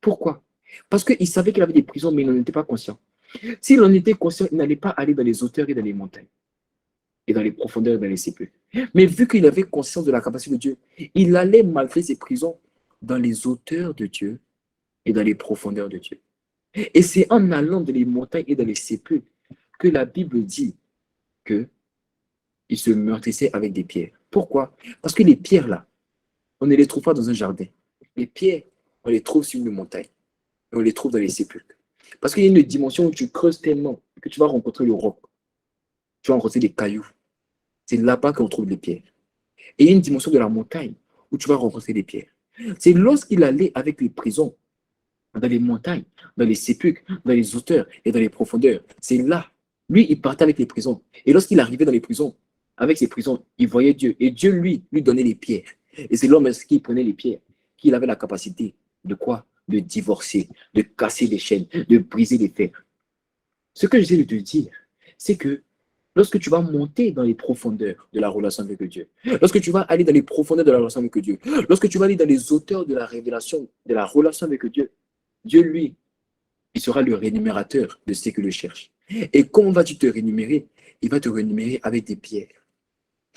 A: Pourquoi? Parce qu'il savait qu'il avait des prisons, mais il n'en était pas conscient. S'il en était conscient, il n'allait pas aller dans les hauteurs et dans les montagnes, et dans les profondeurs et dans les sépulcres. Mais vu qu'il avait conscience de la capacité de Dieu, il allait, malgré ses prisons, dans les hauteurs de Dieu et dans les profondeurs de Dieu. Et c'est en allant dans les montagnes et dans les sépulcres que la Bible dit qu'il se meurtrissait avec des pierres. Pourquoi? Parce que les pierres, là, on ne les trouve pas dans un jardin. Les pierres, on les trouve sur une montagne. Et on les trouve dans les sépulcres. Parce qu'il y a une dimension où tu creuses tellement que tu vas rencontrer le roc. Tu vas rencontrer des cailloux. C'est là-bas qu'on trouve les pierres. Et il y a une dimension de la montagne où tu vas rencontrer des pierres. C'est lorsqu'il allait avec les prisons, dans les montagnes, dans les sépulcres, dans les hauteurs et dans les profondeurs. C'est là. Lui, il partait avec les prisons. Et lorsqu'il arrivait dans les prisons, avec ses prisons, il voyait Dieu. Et Dieu, lui donnait les pierres. Et c'est l'homme qui prenait les pierres, qu'il avait la capacité de quoi? De divorcer, de casser les chaînes, de briser les fers. Ce que j'essaie de te dire, c'est que lorsque tu vas monter dans les profondeurs de la relation avec Dieu, lorsque tu vas aller dans les profondeurs de la relation avec Dieu, lorsque tu vas aller dans les hauteurs de la révélation, de la relation avec Dieu, Dieu, lui, il sera le rémunérateur de ceux qui le cherchent. Et comment vas-tu te rémunérer? Il va te rémunérer avec des pierres.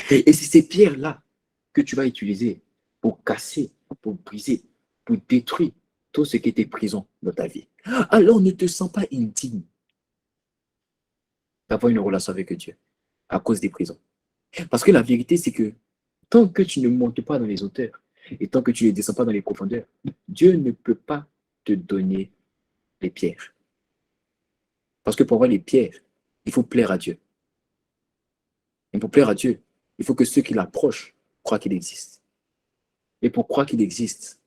A: Et c'est ces pierres-là que tu vas utiliser pour casser, pour briser, pour détruire tout ce qui était prison dans ta vie. Alors ne te sens pas indigne d'avoir une relation avec Dieu à cause des prisons. Parce que la vérité, c'est que tant que tu ne montes pas dans les hauteurs et tant que tu ne descends pas dans les profondeurs, Dieu ne peut pas te donner les pierres. Parce que pour avoir les pierres, il faut plaire à Dieu. Et pour plaire à Dieu, il faut que ceux qui l'approchent croient qu'il existe. Et pour croire qu'il existe,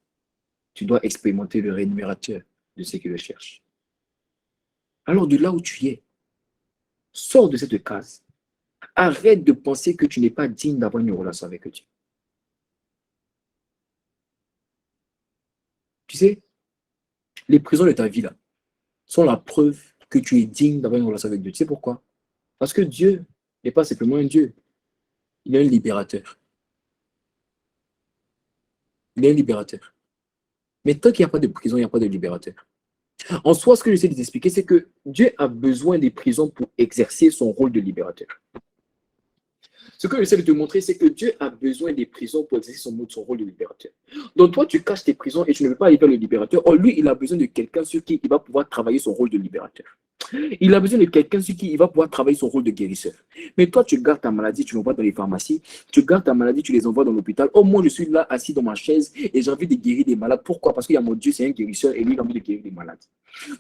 A: tu dois expérimenter le rémunérateur de ceux qui le cherchent. Alors de là où tu es, sors de cette case. Arrête de penser que tu n'es pas digne d'avoir une relation avec Dieu. Tu sais, les prisons de ta vie là sont la preuve que tu es digne d'avoir une relation avec Dieu. Tu sais pourquoi? Parce que Dieu n'est pas simplement un Dieu, il est un libérateur. Il est un libérateur. Mais tant qu'il n'y a pas de prison, il n'y a pas de libérateur. En soi, ce que j'essaie de t'expliquer, c'est que Dieu a besoin des prisons pour exercer son rôle de libérateur. Ce que j'essaie de te montrer, c'est que Dieu a besoin des prisons pour exercer son rôle de libérateur. Donc toi, tu caches tes prisons et tu ne veux pas aller vers le libérateur. Or, lui, il a besoin de quelqu'un sur qui il va pouvoir travailler son rôle de libérateur. Il a besoin de quelqu'un sur qui il va pouvoir travailler son rôle de guérisseur. Mais toi, tu gardes ta maladie, tu l'envoies dans les pharmacies, tu gardes ta maladie, tu les envoies dans l'hôpital. Oh, moi, je suis là, assis dans ma chaise et j'ai envie de guérir des malades. Pourquoi? Parce qu'il y a mon Dieu, c'est un guérisseur et lui, il a envie de guérir des malades.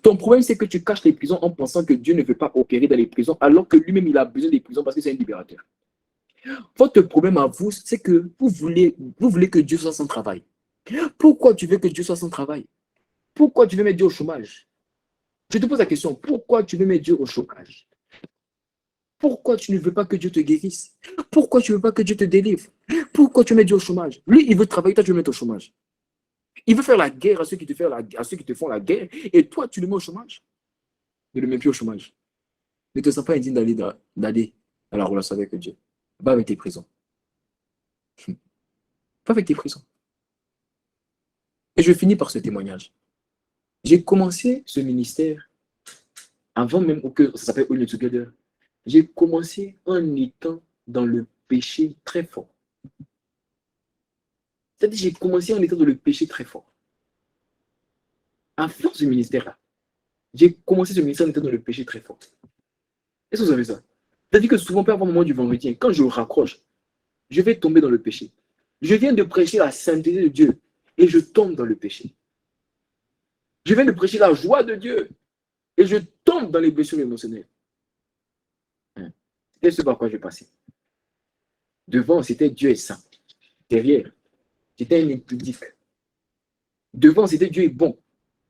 A: Ton problème, c'est que tu caches les prisons en pensant que Dieu ne veut pas opérer dans les prisons, alors que lui-même, il a besoin des prisons parce que c'est un libérateur. Votre problème à vous, c'est que vous voulez que Dieu soit sans travail. Pourquoi tu veux que Dieu soit sans travail? Pourquoi tu veux mettre Dieu au chômage? Je te pose la question, pourquoi tu veux mettre Dieu au chômage? Pourquoi tu ne veux pas que Dieu te guérisse? Pourquoi tu ne veux pas que Dieu te délivre? Pourquoi tu mets Dieu au chômage? Lui, il veut travailler, toi, tu veux mettre au chômage. Il veut faire la guerre à ceux qui te font la guerre, et toi, tu le mets au chômage. Ne le mets plus au chômage. Ne te sens pas indigne d'aller dans la relation avec Dieu. Pas avec tes prisons. Pas avec tes prisons. Et je finis par ce témoignage. J'ai commencé ce ministère avant même que ça s'appelle All Together. J'ai commencé en étant dans le péché très fort. C'est-à-dire j'ai commencé en étant dans le péché très fort. Avant ce ministère-là, j'ai commencé ce ministère en étant dans le péché très fort. Est-ce que vous savez ça? C'est-à-dire que souvent, peu avant le moment du vendredi, quand je raccroche, je vais tomber dans le péché. Je viens de prêcher la sainteté de Dieu et je tombe dans le péché. Je viens de prêcher la joie de Dieu et je tombe dans les blessures émotionnelles. C'est ce par quoi je passais. Devant, c'était Dieu est saint. Derrière, j'étais un impudique. Devant, c'était Dieu est bon.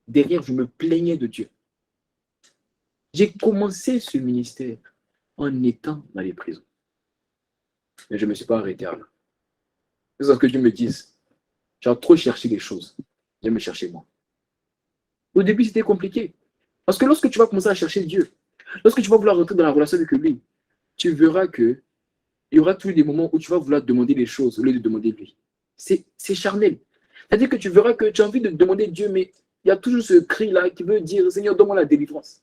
A: Derrière, je me plaignais de Dieu. J'ai commencé ce ministère en étant dans les prisons. Mais je ne me suis pas arrêté là. C'est ce que Dieu me dise. J'ai trop cherché les choses. Je vais me chercher moi. Au début, c'était compliqué. Parce que lorsque tu vas commencer à chercher Dieu, lorsque tu vas vouloir rentrer dans la relation avec lui, tu verras qu'il y aura toujours des moments où tu vas vouloir demander les choses au lieu de demander lui. C'est charnel. C'est-à-dire que tu verras que tu as envie de demander Dieu, mais il y a toujours ce cri-là qui veut dire Seigneur, donne-moi la délivrance.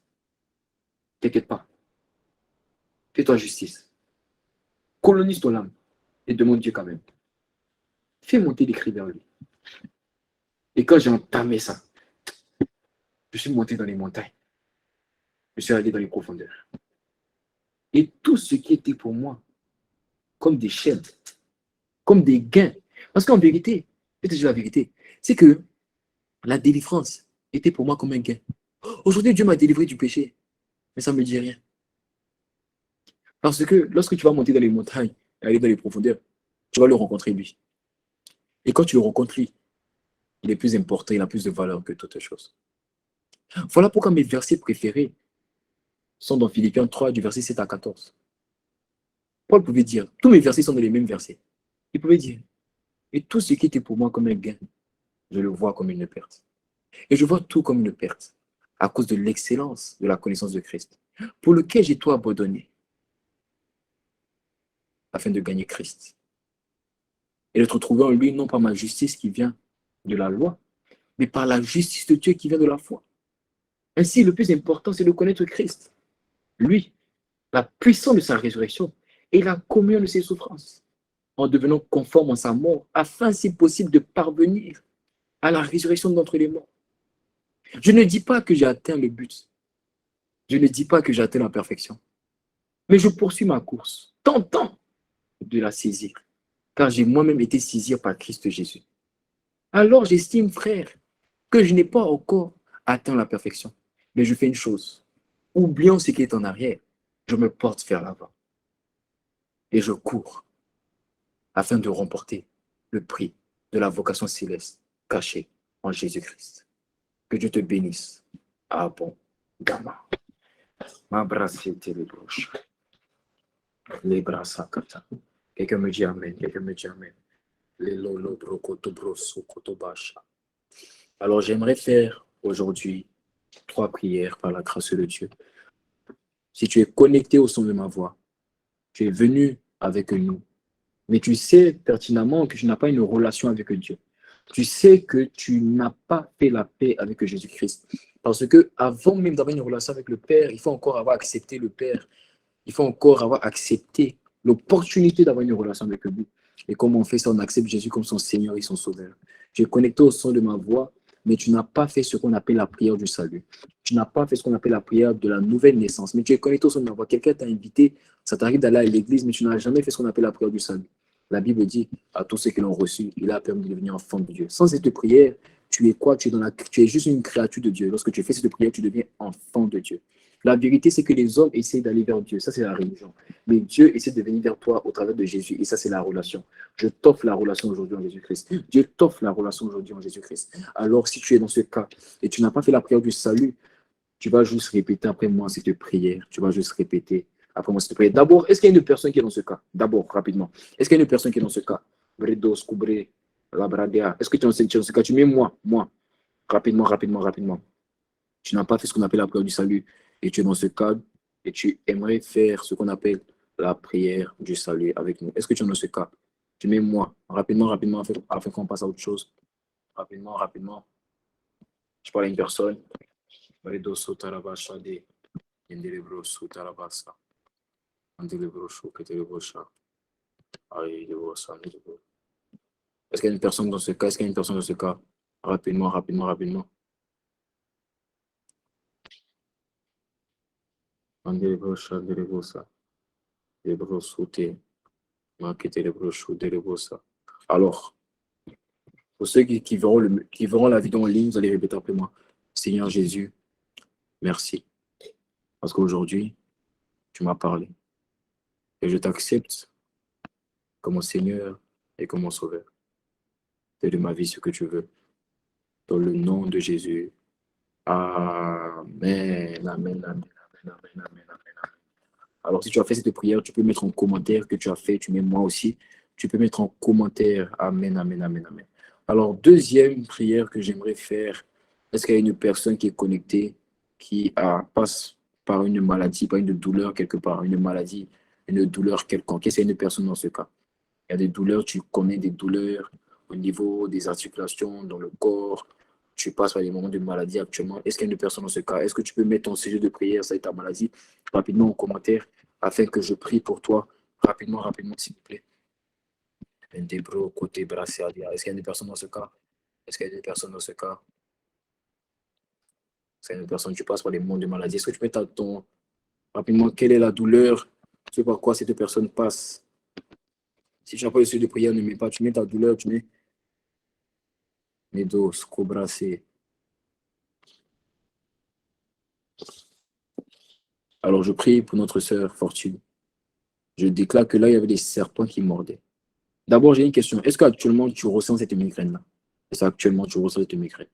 A: T'inquiète pas. Fais-toi justice. Colonise ton âme et demande Dieu quand même. Fais monter des cris vers lui. Et quand j'ai entamé ça, je suis monté dans les montagnes. Je suis allé dans les profondeurs. Et tout ce qui était pour moi comme des chaînes, comme des gains. Parce qu'en vérité, je te dis la vérité, c'est que la délivrance était pour moi comme un gain. Aujourd'hui, Dieu m'a délivré du péché, mais ça ne me dit rien. Parce que lorsque tu vas monter dans les montagnes et aller dans les profondeurs, tu vas le rencontrer lui. Et quand tu le rencontres lui, il est plus important, il a plus de valeur que toute chose. Voilà pourquoi mes versets préférés sont dans Philippiens 3, du verset 7 à 14. Paul pouvait dire, tous mes versets sont dans les mêmes versets. Il pouvait dire, et tout ce qui était pour moi comme un gain, je le vois comme une perte. Et je vois tout comme une perte, à cause de l'excellence de la connaissance de Christ, pour lequel j'ai tout abandonné, afin de gagner Christ. Et d'être trouvé en lui, non pas ma justice qui vient de la loi, mais par la justice de Dieu qui vient de la foi. Ainsi, le plus important, c'est de connaître Christ. Lui, la puissance de sa résurrection et la communion de ses souffrances, en devenant conforme à sa mort, afin, si possible, de parvenir à la résurrection d'entre les morts. Je ne dis pas que j'ai atteint le but. Je ne dis pas que j'ai atteint la perfection. Mais je poursuis ma course, tentant de la saisir, car j'ai moi-même été saisi par Christ Jésus. Alors j'estime, frère, que je n'ai pas encore atteint la perfection. Mais je fais une chose. Oubliant ce qui est en arrière, je me porte vers l'avant. Et je cours afin de remporter le prix de la vocation céleste cachée en Jésus-Christ. Que Dieu te bénisse. Ah bon, Gamma. Ma brassette les broches. Les bras sakata. Quelqu'un me dit Amen. Quelqu'un me dit Amen. Les lolo brokoto broso kotobasha. Alors j'aimerais faire aujourd'hui 3 prières par la grâce de Dieu. Si tu es connecté au son de ma voix, tu es venu avec nous, mais tu sais pertinemment que tu n'as pas une relation avec Dieu. Tu sais que tu n'as pas fait la paix avec Jésus-Christ. Parce que avant même d'avoir une relation avec le Père, il faut encore avoir accepté le Père. Il faut encore avoir accepté l'opportunité d'avoir une relation avec lui. Et comment on fait ça? On accepte Jésus comme son Seigneur et son Sauveur. Tu es connecté au son de ma voix, mais tu n'as pas fait ce qu'on appelle la prière du salut. Tu n'as pas fait ce qu'on appelle la prière de la nouvelle naissance, mais tu es connecté au son de ma voix. Quelqu'un t'a invité, ça t'arrive d'aller à l'église, mais tu n'as jamais fait ce qu'on appelle la prière du salut. La Bible dit à tous ceux qui l'ont reçu, il a permis de devenir enfant de Dieu. Sans cette prière, tu es quoi? Tu es juste une créature de Dieu. Lorsque tu fais cette prière, tu deviens enfant de Dieu. La vérité, c'est que les hommes essaient d'aller vers Dieu. Ça, c'est la religion. Mais Dieu essaie de venir vers toi au travers de Jésus. Et ça, c'est la relation. Je t'offre la relation aujourd'hui en Jésus-Christ. Dieu t'offre la relation aujourd'hui en Jésus-Christ. Alors, si tu es dans ce cas et tu n'as pas fait la prière du salut, tu vas juste répéter après moi cette prière. Tu vas juste répéter après moi cette prière. D'abord, est-ce qu'il y a une personne qui est dans ce cas? D'abord, rapidement. Est-ce qu'il y a une personne qui est dans ce cas? Bredos, Kubre, Labradea. Est-ce que tu es dans ce cas? Tu mets moi. Rapidement, rapidement, rapidement. Tu n'as pas fait ce qu'on appelle la prière du salut et tu es dans ce cadre et tu aimerais faire ce qu'on appelle la prière du salut avec nous. Est-ce que tu es dans ce cas? Tu mets moi, rapidement, rapidement, afin qu'on passe à autre chose. Rapidement, rapidement. Je parle à une personne. Est-ce qu'il y a une personne dans ce cas? Est-ce qu'il y a une personne dans ce cas? Rapidement, rapidement, rapidement. Alors, pour ceux qui verront la vidéo en ligne, vous allez répéter après moi. Seigneur Jésus, merci. Parce qu'aujourd'hui, tu m'as parlé. Et je t'accepte comme mon Seigneur et comme mon Sauveur. Fais de ma vie ce que tu veux. Dans le nom de Jésus. Amen, amen, amen, amen, amen, amen, amen. Alors, si tu as fait cette prière, tu peux mettre en commentaire que tu as fait. Tu mets moi aussi. Tu peux mettre en commentaire. Amen, amen, amen, amen. Alors, deuxième prière que j'aimerais faire. Est-ce qu'il y a une personne qui est connectée, passe par une maladie, par une douleur quelque part, une maladie, une douleur quelconque? Est-ce qu'il y a une personne dans ce cas? Il y a des douleurs, tu connais des douleurs au niveau des articulations, dans le corps. Tu passes par des moments de maladie actuellement. Est-ce qu'il y a une personne dans ce cas? Est-ce que tu peux mettre ton sujet de prière, ça et ta maladie, rapidement en commentaire, afin que je prie pour toi, rapidement, rapidement, s'il vous plaît. Côté Est-ce qu'il y a une personne dans ce cas? Est-ce qu'il y a une personne dans ce cas? Est-ce qu'il y a une personne, tu passes par des moments de maladie? Est-ce que tu peux mettre rapidement, quelle est la douleur? Tu sais par quoi cette personne passe? Si tu n'as pas le sujet de prière, ne mets pas, tu mets ta douleur, tu mets Nedos, Cobracé. Alors je prie pour notre sœur Fortune. Je déclare que là, il y avait des serpents qui mordaient. D'abord, j'ai une question. Est-ce qu'actuellement, tu ressens cette migraine-là? Est-ce qu'actuellement, tu ressens cette migraine?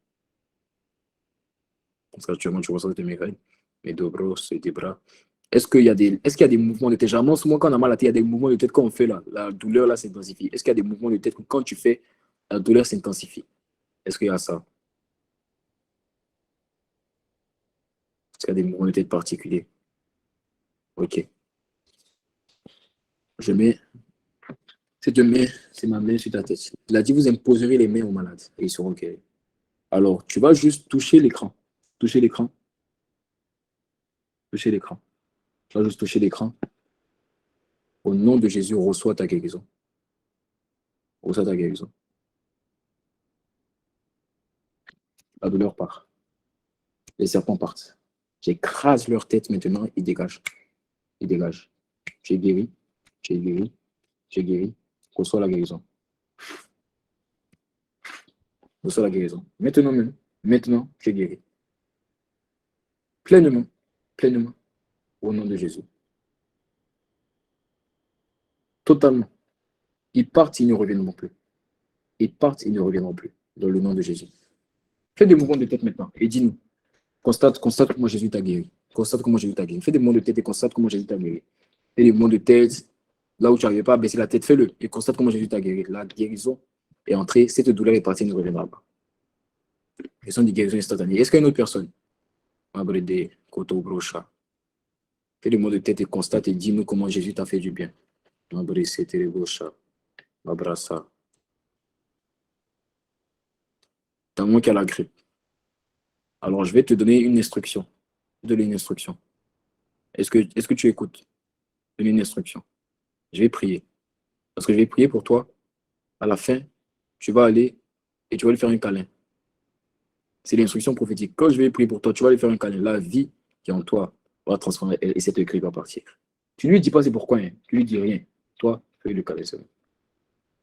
A: Est-ce qu'actuellement, tu ressens cette migraine? Mes deux bras, et tes bras. Est-ce qu'il y a des mouvements de tête? Généralement, souvent, quand on a mal à la tête, il y a des mouvements de tête quand on fait là. La douleur, là, s'intensifie. Est-ce qu'il y a des mouvements de tête que quand tu fais, la douleur s'intensifie? Est-ce qu'il y a ça? Est-ce qu'il y a des mouvements de tête particuliers? Ok. Je mets cette main, c'est ma main sur ta tête. Il a dit, vous imposerez les mains aux malades et ils seront guéris. Alors, tu vas juste toucher l'écran. Toucher l'écran. Toucher l'écran. Tu vas juste toucher l'écran. Au nom de Jésus, reçois ta guérison. Reçois ta guérison. La douleur part. Les serpents partent. J'écrase leur tête maintenant, ils dégagent. Ils dégagent. Tu es guéri. Tu es guéri. Tu es guéri. Reçois la guérison. Reçois la guérison. Maintenant même. Maintenant, tu es guéri. Pleinement. Pleinement. Au nom de Jésus. Totalement. Ils partent, ils ne reviendront plus. Ils partent, ils ne reviendront plus. Dans le nom de Jésus. Fais des mouvements de tête maintenant et dis-nous. Constate comment Jésus t'a guéri. Constate comment Jésus t'a guéri. Fais des mouvements de tête et constate comment Jésus t'a guéri. Fais des mouvements de tête. Là où tu n'arrivais pas à baisser la tête, fais-le. Et constate comment Jésus t'a guéri. La guérison est entrée. Cette douleur est partie, elle ne reviendra pas. Ce sont des guérisons instantanées. Est-ce qu'il y a une autre personne? Fais des mouvements de tête et constate et dis-nous comment Jésus t'a fait du bien. T'as moi qui a la grippe. Alors, je vais te donner une instruction. Je vais te donner une instruction. Est-ce que tu écoutes? Donner une instruction. Je vais prier. Parce que je vais prier pour toi. À la fin, tu vas aller et tu vas lui faire un câlin. C'est l'instruction prophétique. Quand je vais prier pour toi, tu vas lui faire un câlin. La vie qui est en toi va transformer et cette grippe va partir. Tu ne lui dis pas c'est pourquoi. Hein. Tu ne lui dis rien. Toi, fais le câlin seulement.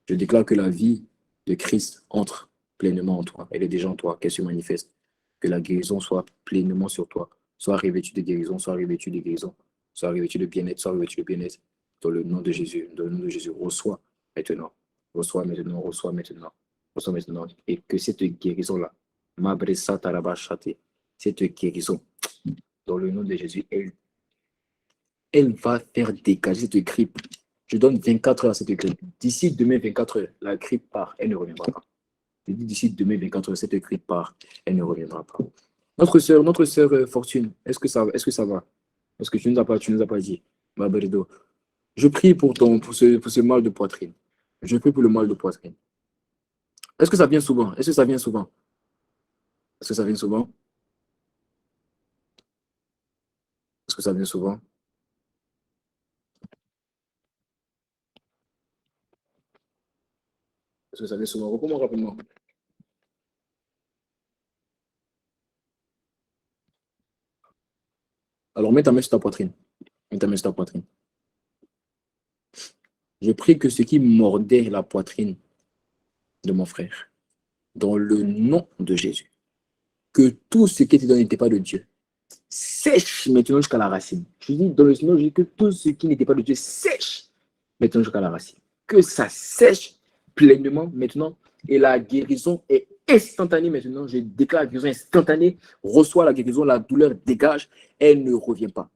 A: Je déclare que la vie de Christ entre pleinement en toi. Elle est déjà en toi, qu'elle se manifeste. Que la guérison soit pleinement sur toi. Soit revêtue de guérison, soit revêtue de guérison, soit revêtue de bien-être, soit revêtue de bien-être. Dans le nom de Jésus, dans le nom de Jésus, reçois maintenant. Reçois maintenant, reçois maintenant, reçois maintenant. Et que cette guérison-là, Mabressa Tarabashate, cette guérison, dans le nom de Jésus, elle va faire dégager cette grippe. Je donne 24 heures à cette grippe. D'ici demain, 24 heures, la grippe part, elle ne reviendra pas. Je dis d'ici demain, 24 heures, cette grippe part, elle ne reviendra pas. Notre sœur Fortune, est-ce que ça va? Est-ce que tu nous as pas dit? Maberido. Je prie pour ce mal de poitrine. Je prie pour le mal de poitrine. Est-ce que ça vient souvent? Est-ce que ça vient souvent? Est-ce que ça vient souvent? Est-ce que ça vient souvent? Est-ce que ça vient souvent? Réponds-moi rapidement. Alors, mets ta main sur ta poitrine. Mets ta main sur ta poitrine. Je prie que ce qui mordait la poitrine de mon frère, dans le nom de Jésus, que tout ce qui était dans n'était pas de Dieu, sèche maintenant jusqu'à la racine. Je dis dans le Seigneur, je dis que tout ce qui n'était pas de Dieu sèche maintenant jusqu'à la racine. Que ça sèche pleinement maintenant et la guérison est instantanée maintenant. Je déclare la guérison instantanée. Reçois la guérison, la douleur dégage, elle ne revient pas.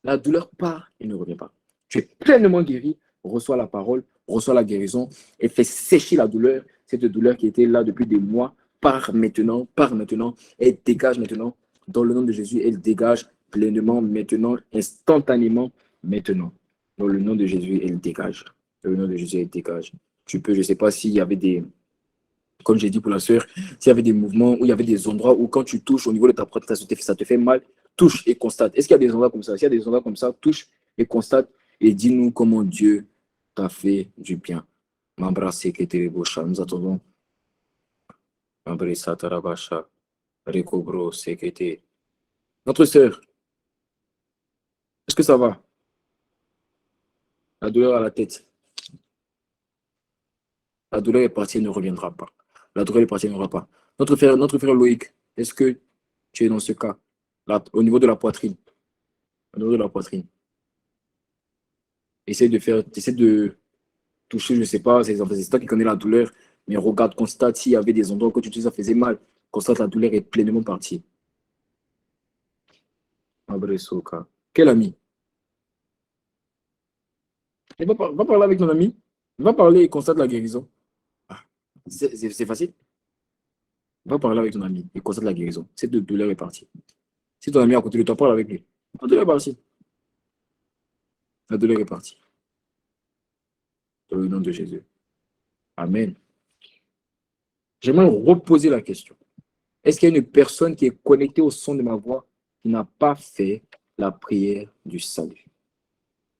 A: La douleur part et ne revient pas. Tu es pleinement guéri, reçois la parole, reçois la guérison et fais sécher la douleur, cette douleur qui était là depuis des mois, part maintenant, et dégage maintenant. Dans le nom de Jésus, elle dégage pleinement maintenant, instantanément maintenant. Dans le nom de Jésus, elle dégage. Dans le nom de Jésus, elle dégage. Tu peux, je ne sais pas s'il y avait des, comme j'ai dit pour la sœur, s'il y avait des mouvements où il y avait des endroits où quand tu touches au niveau de ta poitrine, ça te fait mal, touche et constate. Est-ce qu'il y a des endroits comme ça? S'il y a des endroits comme ça, touche et constate et dis-nous comment Dieu t'a fait du bien. M'embrasser, nous attendons. M'embrasser, Tarabasha, Recobro, Sekete. Notre sœur, est-ce que ça va? La douleur à la tête. La douleur est partie, elle ne reviendra pas. La douleur est partie, elle ne reviendra pas. Notre frère Loïc, est-ce que tu es dans ce cas? Là, au niveau de la poitrine. Au niveau de la poitrine. Essaie de toucher, je ne sais pas, c'est toi qui connais la douleur, mais regarde, constate s'il y avait des endroits où tu dis ça faisait mal. Constate la douleur est pleinement partie. Abresoka. Quel ami? Va parler avec ton ami. Va parler et constate la guérison. Ah, c'est facile. Va parler avec ton ami et constate la guérison. Cette douleur est partie. Si ton ami est à côté de toi, parle avec lui. La douleur est partie. La douleur est partie. Dans le nom de Jésus. Amen. J'aimerais reposer la question. Est-ce qu'il y a une personne qui est connectée au son de ma voix qui n'a pas fait la prière du salut?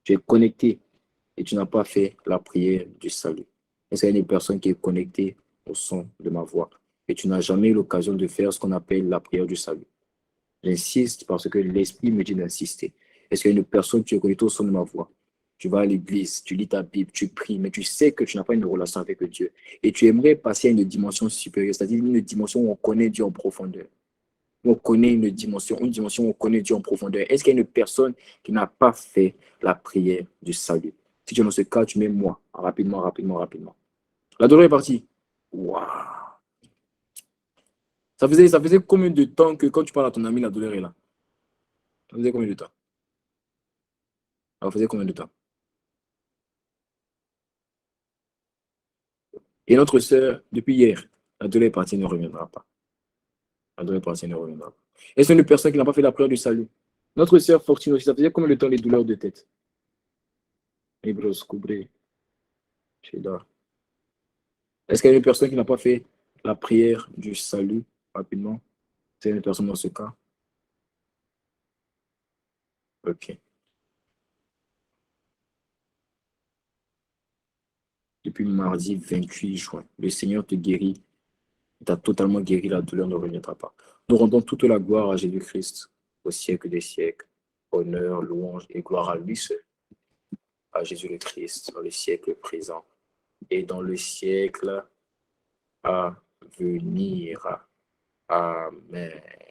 A: Tu es connecté et tu n'as pas fait la prière du salut. Est-ce qu'il y a une personne qui est connectée au son de ma voix et tu n'as jamais eu l'occasion de faire ce qu'on appelle la prière du salut? J'insiste parce que l'Esprit me dit d'insister. Est-ce qu'il y a une personne qui est connectée au son de ma voix? Tu vas à l'église, tu lis ta Bible, tu pries, mais tu sais que tu n'as pas une relation avec Dieu. Et tu aimerais passer à une dimension supérieure, c'est-à-dire une dimension où on connaît Dieu en profondeur. Où on connaît une dimension où on connaît Dieu en profondeur. Est-ce qu'il y a une personne qui n'a pas fait la prière du salut? Si tu es dans ce cas, tu mets moi. Rapidement, rapidement, rapidement. La douleur est partie. Waouh! Ça faisait combien de temps que quand tu parles à ton ami, la douleur est là? Ça faisait combien de temps? Ça faisait combien de temps? Et notre sœur, depuis hier, la douleur est partie, elle ne reviendra pas. La douleur est partie, elle ne reviendra pas. Est-ce une personne qui n'a pas fait la prière du salut? Notre sœur Fortune aussi, ça faisait combien de temps les douleurs de tête? Est-ce qu'il y a une personne qui n'a pas fait La prière du salut, rapidement. C'est une personne dans ce cas. Ok. Depuis mardi 28 juin, le Seigneur te guérit. Il t'a totalement guéri, la douleur ne reviendra pas. Nous rendons toute la gloire à Jésus-Christ au siècle des siècles. Honneur, louange et gloire à lui seul, à Jésus le Christ, dans le siècle présent et dans le siècle à venir. Amen.